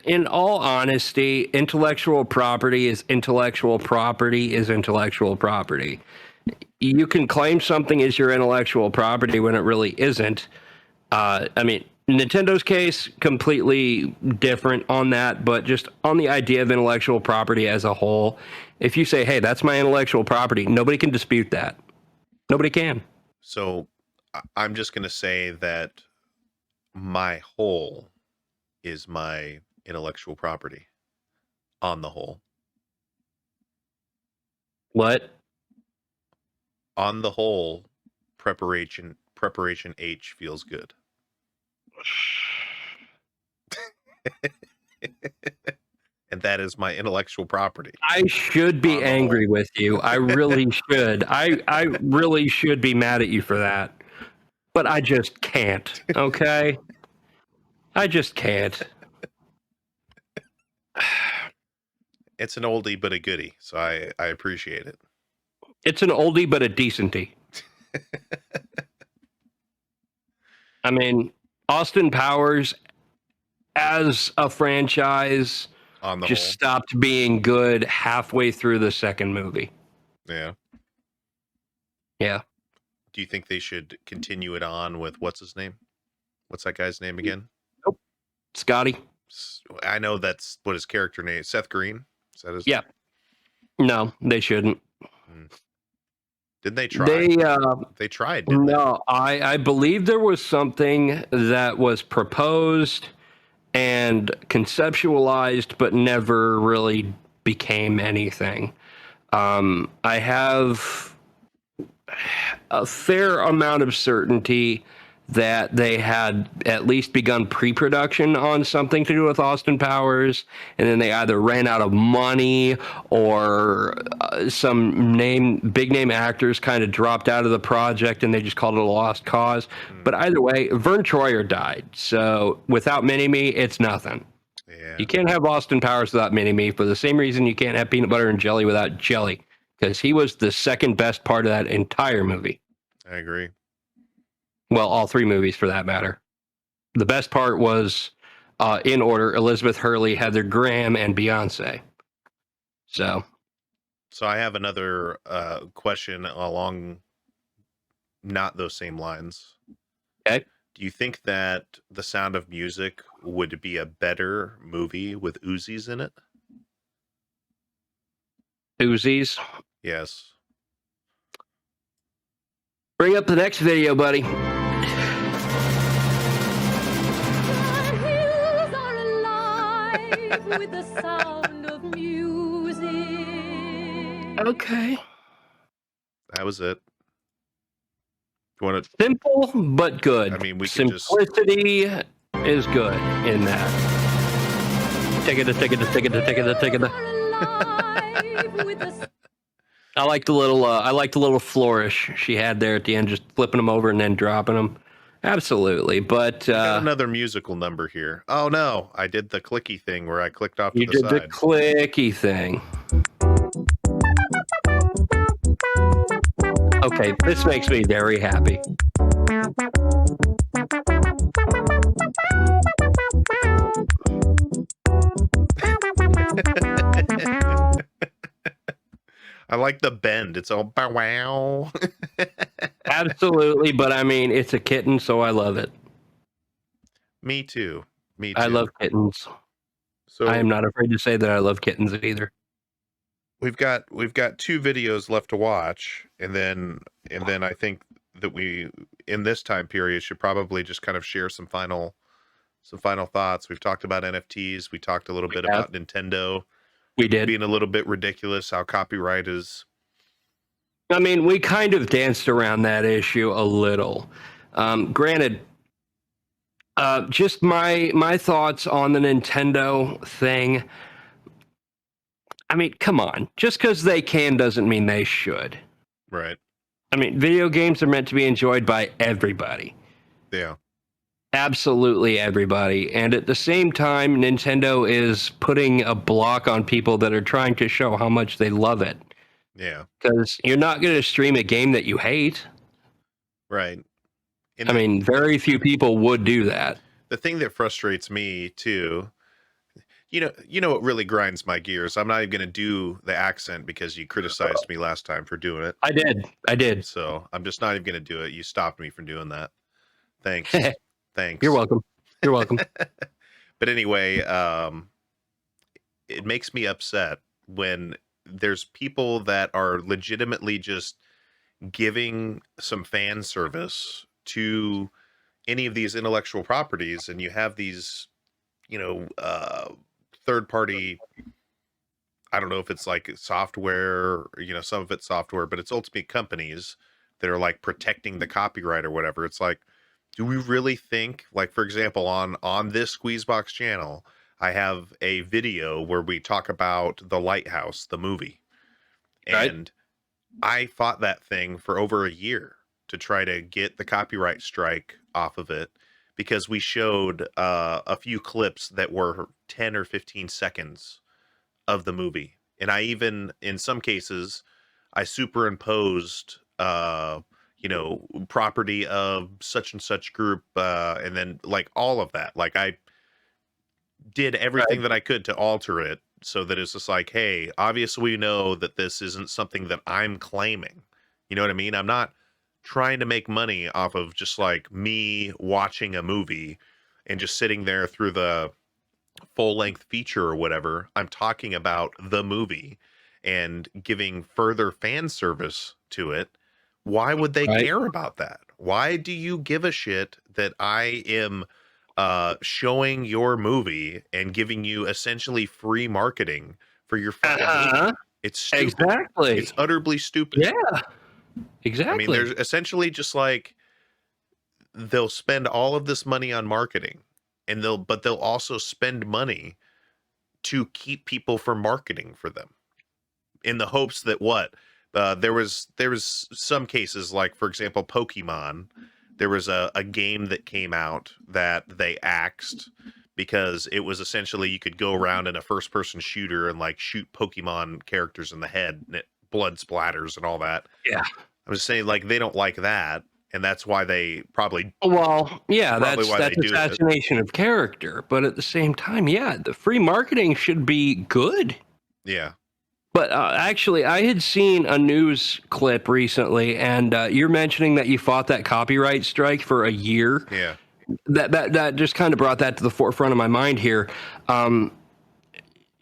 Speaker 2: in all honesty, intellectual property is intellectual property is intellectual property. You can claim something is your intellectual property when it really isn't. I mean, Nintendo's case, completely different on that, but just on the idea of intellectual property as a whole, if you say, hey, that's my intellectual property, nobody can dispute that. Nobody can.
Speaker 1: So I'm just going to say that my whole is my intellectual property. On the whole.
Speaker 2: What?
Speaker 1: On the whole, preparation H feels good. And that is my intellectual property.
Speaker 2: I should be angry with you. I really should. I really should be mad at you for that. But I just can't. Okay? I just can't.
Speaker 1: It's an oldie but a goodie, so I appreciate it.
Speaker 2: It's an oldie but a decenty. I mean, Austin Powers as a franchise
Speaker 1: On the
Speaker 2: just
Speaker 1: whole.
Speaker 2: stopped being good halfway through the second movie.
Speaker 1: Yeah.
Speaker 2: Yeah.
Speaker 1: Do you think they should continue it on with what's his name? What's that guy's name again?
Speaker 2: Nope. Scotty.
Speaker 1: I know that's what his character name is. Seth Green? Is that his
Speaker 2: Yeah. No, they shouldn't.
Speaker 1: Didn't they try? They tried, didn't they?
Speaker 2: No, I believe there was something that was proposed and conceptualized, but never really became anything. I have a fair amount of certainty that they had at least begun pre-production on something to do with Austin Powers, and then they either ran out of money or some big name actors kind of dropped out of the project and they just called it a lost cause. But either way, Vern Troyer died. So without Mini-Me, it's nothing.
Speaker 1: Yeah.
Speaker 2: You can't have Austin Powers without Mini-Me for the same reason you can't have peanut butter and jelly without jelly, because he was the second best part of that entire movie.
Speaker 1: I agree.
Speaker 2: Well, all three movies for that matter. The best part was, in order, Elizabeth Hurley, Heather Graham, and Beyonce. So
Speaker 1: I have another question along not those same lines.
Speaker 2: Okay.
Speaker 1: Do you think that The Sound of Music would be a better movie with Uzis in it?
Speaker 2: Uzis?
Speaker 1: Yes.
Speaker 2: Bring up the next video, buddy.
Speaker 5: With the sound of music.
Speaker 2: Okay.
Speaker 1: That was it. You want to
Speaker 2: Simple but good.
Speaker 1: I mean, we can just
Speaker 2: Simplicity is good in that. Take it. I like the little flourish she had there at the end, just flipping them over and then dropping them. Absolutely, but
Speaker 1: got another musical number here. Oh no, I did the clicky thing where I clicked off to
Speaker 2: you
Speaker 1: the
Speaker 2: did
Speaker 1: side.
Speaker 2: the clicky thing. Okay, this makes me very happy.
Speaker 1: I like the bend. It's all bow wow.
Speaker 2: Absolutely, but I mean, it's a kitten, so I love it.
Speaker 1: Me too. Me too.
Speaker 2: I love kittens.
Speaker 1: So
Speaker 2: I am not afraid to say that I love kittens either.
Speaker 1: We've got 2 videos left to watch, and then I think that we in this time period should probably just kind of share some final thoughts. We've talked about NFTs. We talked a little bit about Nintendo.
Speaker 2: We did.
Speaker 1: Being a little bit ridiculous, how copyright is.
Speaker 2: I mean, we kind of danced around that issue a little. Granted, just my thoughts on the Nintendo thing. I mean, come on. Just because they can doesn't mean they should.
Speaker 1: Right.
Speaker 2: I mean, video games are meant to be enjoyed by everybody.
Speaker 1: Yeah.
Speaker 2: Absolutely everybody. And at the same time, Nintendo is putting a block on people that are trying to show how much they love it.
Speaker 1: Yeah.
Speaker 2: Because you're not going to stream a game that you hate.
Speaker 1: Right.
Speaker 2: I mean, very few people would do that.
Speaker 1: The thing that frustrates me too, you know what really grinds my gears? I'm not even going to do the accent because you criticized me last time for doing it.
Speaker 2: I did.
Speaker 1: So I'm just not even going to do it. You stopped me from doing that. Thanks. Thanks.
Speaker 2: You're welcome. You're welcome.
Speaker 1: But anyway, it makes me upset when there's people that are legitimately just giving some fan service to any of these intellectual properties, and you have these, third party, I don't know if it's like software, some of it's software, but it's ultimately companies that are like protecting the copyright or whatever. It's like, do we really think, like, for example, on this Squeezebox channel, I have a video where we talk about The Lighthouse, the movie. And I fought that thing for over a year to try to get the copyright strike off of it, because we showed a few clips that were 10 or 15 seconds of the movie. And I even, in some cases, I superimposed, property of such and such group, and then like all of that. Like I did everything that I could to alter it so that it's just like, hey, obviously we know that this isn't something that I'm claiming. You know what I mean? I'm not trying to make money off of just like me watching a movie and just sitting there through the full length feature or whatever. I'm talking about the movie and giving further fan service to it. Why would they care about that? Why do you give a shit that I am showing your movie and giving you essentially free marketing for your fucking movie? It's stupid.
Speaker 2: Exactly.
Speaker 1: It's utterly stupid.
Speaker 2: Yeah. Exactly.
Speaker 1: I mean, there's essentially just like, they'll spend all of this money on marketing, and they'll also spend money to keep people from marketing for them, in the hopes that there was some cases, like for example Pokemon. There was a game that came out that they axed because it was essentially, you could go around in a first person shooter and like shoot Pokemon characters in the head, and blood splatters and all that.
Speaker 2: Yeah.
Speaker 1: I'm just saying, like, they don't like that, and that's why they probably
Speaker 2: that's
Speaker 1: they do
Speaker 2: assassination of character. But at the same time, the free marketing should be good.
Speaker 1: Yeah.
Speaker 2: But actually, I had seen a news clip recently, and you're mentioning that you fought that copyright strike for a year.
Speaker 1: Yeah.
Speaker 2: That just kind of brought that to the forefront of my mind here.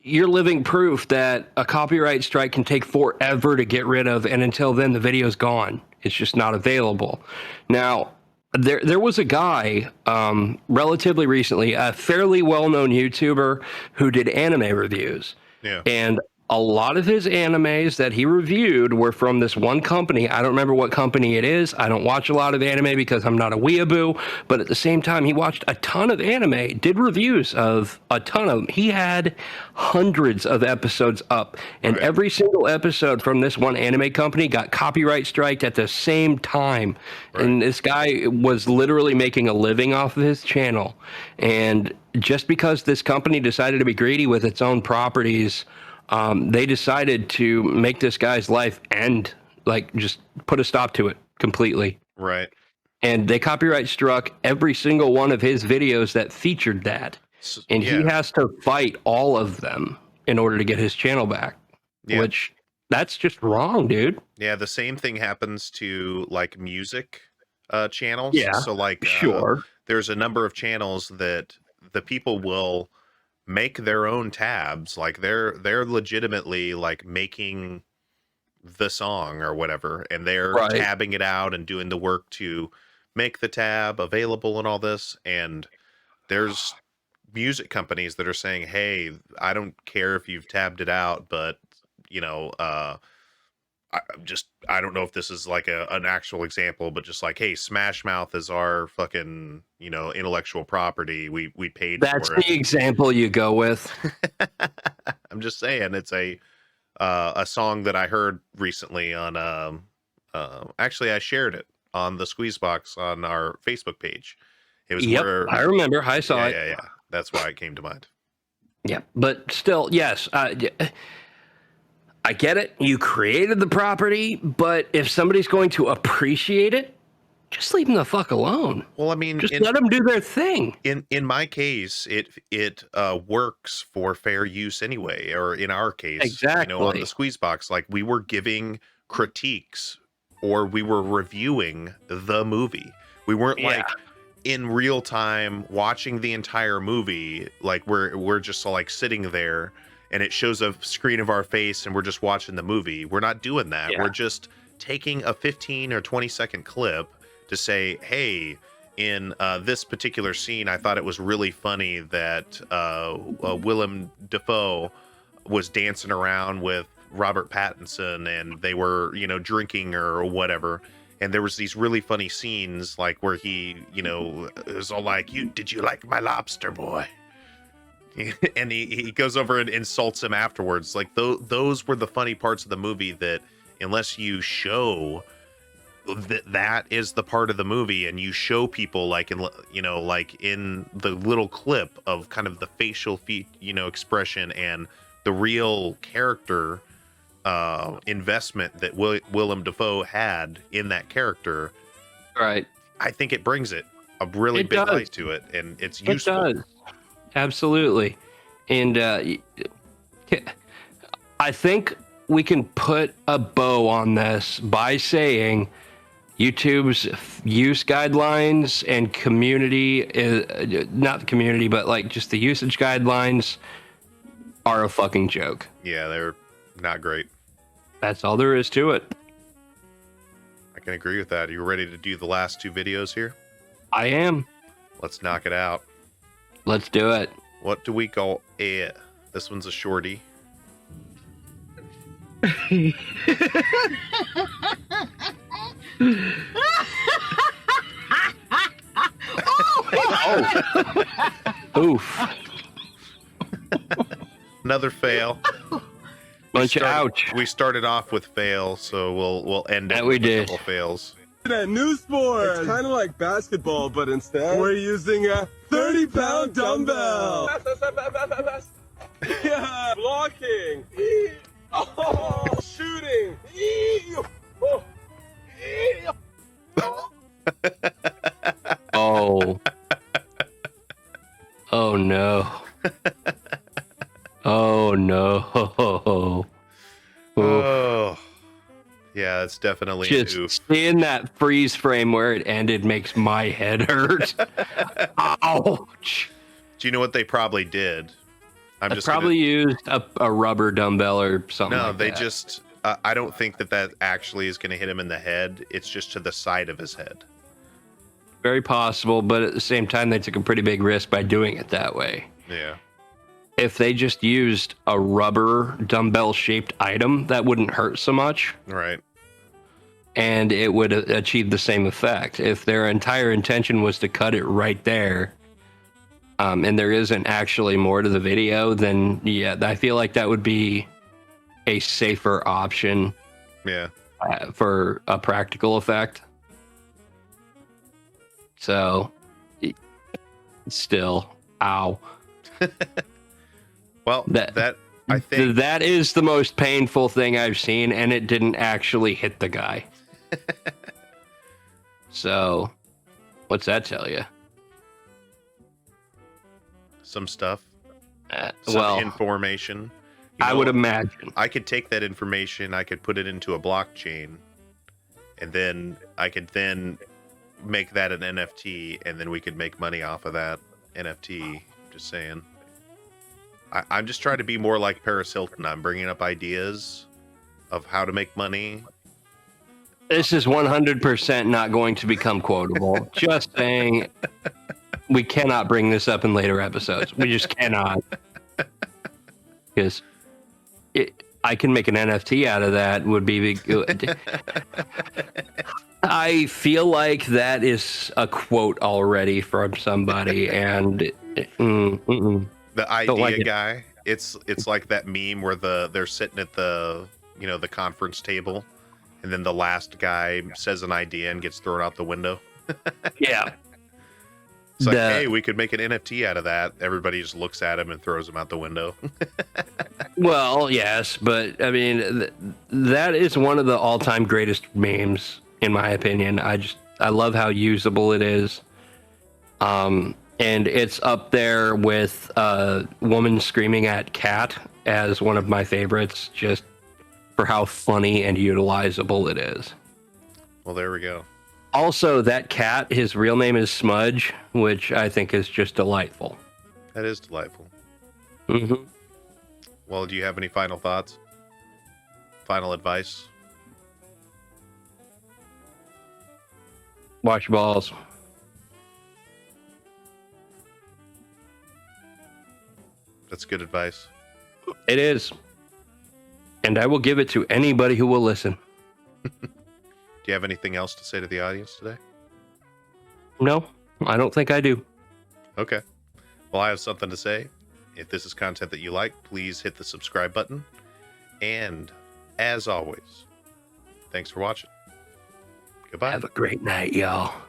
Speaker 2: You're living proof that a copyright strike can take forever to get rid of, and until then, the video's gone. It's just not available. Now, there was a guy relatively recently, a fairly well-known YouTuber who did anime reviews.
Speaker 1: Yeah.
Speaker 2: And a lot of his animes that he reviewed were from this one company. I don't remember what company it is. I don't watch a lot of anime because I'm not a weeaboo. But at the same time, he watched a ton of anime, did reviews of a ton of them. He had hundreds of episodes up. And every single episode from this one anime company got copyright striked at the same time. And this guy was literally making a living off of his channel. And just because this company decided to be greedy with its own properties, they decided to make this guy's life end, like just put a stop to it completely.
Speaker 1: Right.
Speaker 2: And they copyright struck every single one of his videos that featured that. And he has to fight all of them in order to get his channel back, which that's just wrong, dude.
Speaker 1: Yeah. The same thing happens to like music channels.
Speaker 2: Yeah.
Speaker 1: So like, there's a number of channels that the people will make their own tabs, like they're legitimately like making the song or whatever, and they're tabbing it out and doing the work to make the tab available and all this. And there's music companies that are saying, hey, I don't care if you've tabbed it out, but I don't know if this is like an actual example, but just like, hey, Smash Mouth is our fucking, intellectual property. We paid
Speaker 2: That's
Speaker 1: for it.
Speaker 2: the example you go with.
Speaker 1: I'm just saying, it's a song that I heard recently on actually I shared it on the Squeezebox on our Facebook page. It was where
Speaker 2: I remember. I saw it.
Speaker 1: Yeah. That's why it came to mind.
Speaker 2: Yeah, but still, yes. I get it. You created the property, but if somebody's going to appreciate it, just leave them the fuck alone.
Speaker 1: Well, I mean,
Speaker 2: just let them do their thing.
Speaker 1: In my case, it works for fair use anyway, or in our case,
Speaker 2: exactly.
Speaker 1: On the Squeezebox, like we were giving critiques or we were reviewing the movie. We weren't like in real time watching the entire movie. Like we're just like sitting there, and it shows a screen of our face and we're just watching the movie. We're not doing that. We're just taking a 15 or 20 second clip to say, hey, in this particular scene, I thought it was really funny that Willem Dafoe was dancing around with Robert Pattinson, and they were, drinking or whatever. And there was these really funny scenes, like where he, was all like, did you like my lobster, boy? And he goes over and insults him afterwards. Like those were the funny parts of the movie that, unless you show that is the part of the movie, and you show people like in the little clip of kind of the facial expression and the real character investment that Willem Dafoe had in that character,
Speaker 2: right?
Speaker 1: I think it brings it a really big light to it, and it's useful.
Speaker 2: It does. Absolutely. And I think we can put a bow on this by saying YouTube's use guidelines and community, not the community, but like just the usage guidelines are a fucking joke.
Speaker 1: Yeah, they're not great.
Speaker 2: That's all there is to it.
Speaker 1: I can agree with that. Are you ready to do the last 2 videos here?
Speaker 2: I am.
Speaker 1: Let's knock it out.
Speaker 2: Let's do it.
Speaker 1: What do we call it? This one's a shorty.
Speaker 2: Oof.
Speaker 1: Another fail. We started off with fail, so we'll end it with a couple fails.
Speaker 21: That new sport. It's kind of like basketball, but instead we're using a 30-pound dumbbell. Yeah, blocking. Oh, shooting.
Speaker 2: Oh. Oh no. Oh no.
Speaker 1: Oh. Yeah, it's definitely an oof.
Speaker 2: Just seeing that freeze frame where it ended makes my head hurt. Ouch.
Speaker 1: Do you know what they probably did?
Speaker 2: I probably used a rubber dumbbell or something.
Speaker 1: No,
Speaker 2: like
Speaker 1: they
Speaker 2: that.
Speaker 1: just. I don't think that actually is going to hit him in the head. It's just to the side of his head.
Speaker 2: Very possible, but at the same time, they took a pretty big risk by doing it that way.
Speaker 1: Yeah.
Speaker 2: If they just used a rubber dumbbell-shaped item, that wouldn't hurt so much.
Speaker 1: Right.
Speaker 2: And it would achieve the same effect. If their entire intention was to cut it right there, and there isn't actually more to the video, then yeah, I feel like that would be a safer option.
Speaker 1: Yeah.
Speaker 2: For a practical effect. So, still, ow.
Speaker 1: Well, I think
Speaker 2: that is the most painful thing I've seen, and it didn't actually hit the guy. So, what's that tell you?
Speaker 1: Some stuff.
Speaker 2: Well,
Speaker 1: information.
Speaker 2: I would imagine.
Speaker 1: I could take that information, I could put it into a blockchain, and then I could make that an NFT, and then we could make money off of that NFT. Just saying. I'm just trying to be more like Paris Hilton. I'm bringing up ideas of how to make money.
Speaker 2: This is 100% not going to become quotable. Just saying, we cannot bring this up in later episodes. We just cannot. Because I can make an NFT out of that would be good. I feel like that is a quote already from somebody, and
Speaker 1: the idea guy. It's like that meme where they're sitting at the the conference table, and then the last guy says an idea and gets thrown out the window.
Speaker 2: Yeah.
Speaker 1: It's like, hey, we could make an NFT out of that. Everybody just looks at him and throws him out the window.
Speaker 2: Well, yes, but I mean, that is one of the all-time greatest memes, in my opinion. I love how usable it is. And it's up there with Woman Screaming at Cat as one of my favorites, just for how funny and utilizable it is.
Speaker 1: Well, there we go.
Speaker 2: Also, that cat, his real name is Smudge, which I think is just delightful.
Speaker 1: That is delightful.
Speaker 2: Mm-hmm.
Speaker 1: Well, do you have any final thoughts? Final advice?
Speaker 2: Wash your balls.
Speaker 1: That's good advice.
Speaker 2: It is. And I will give it to anybody who will listen.
Speaker 1: Do you have anything else to say to the audience today?
Speaker 2: No, I don't think I do.
Speaker 1: Okay. Well, I have something to say. If this is content that you like, please hit the subscribe button. And as always, thanks for watching. Goodbye.
Speaker 2: Have a great night, y'all.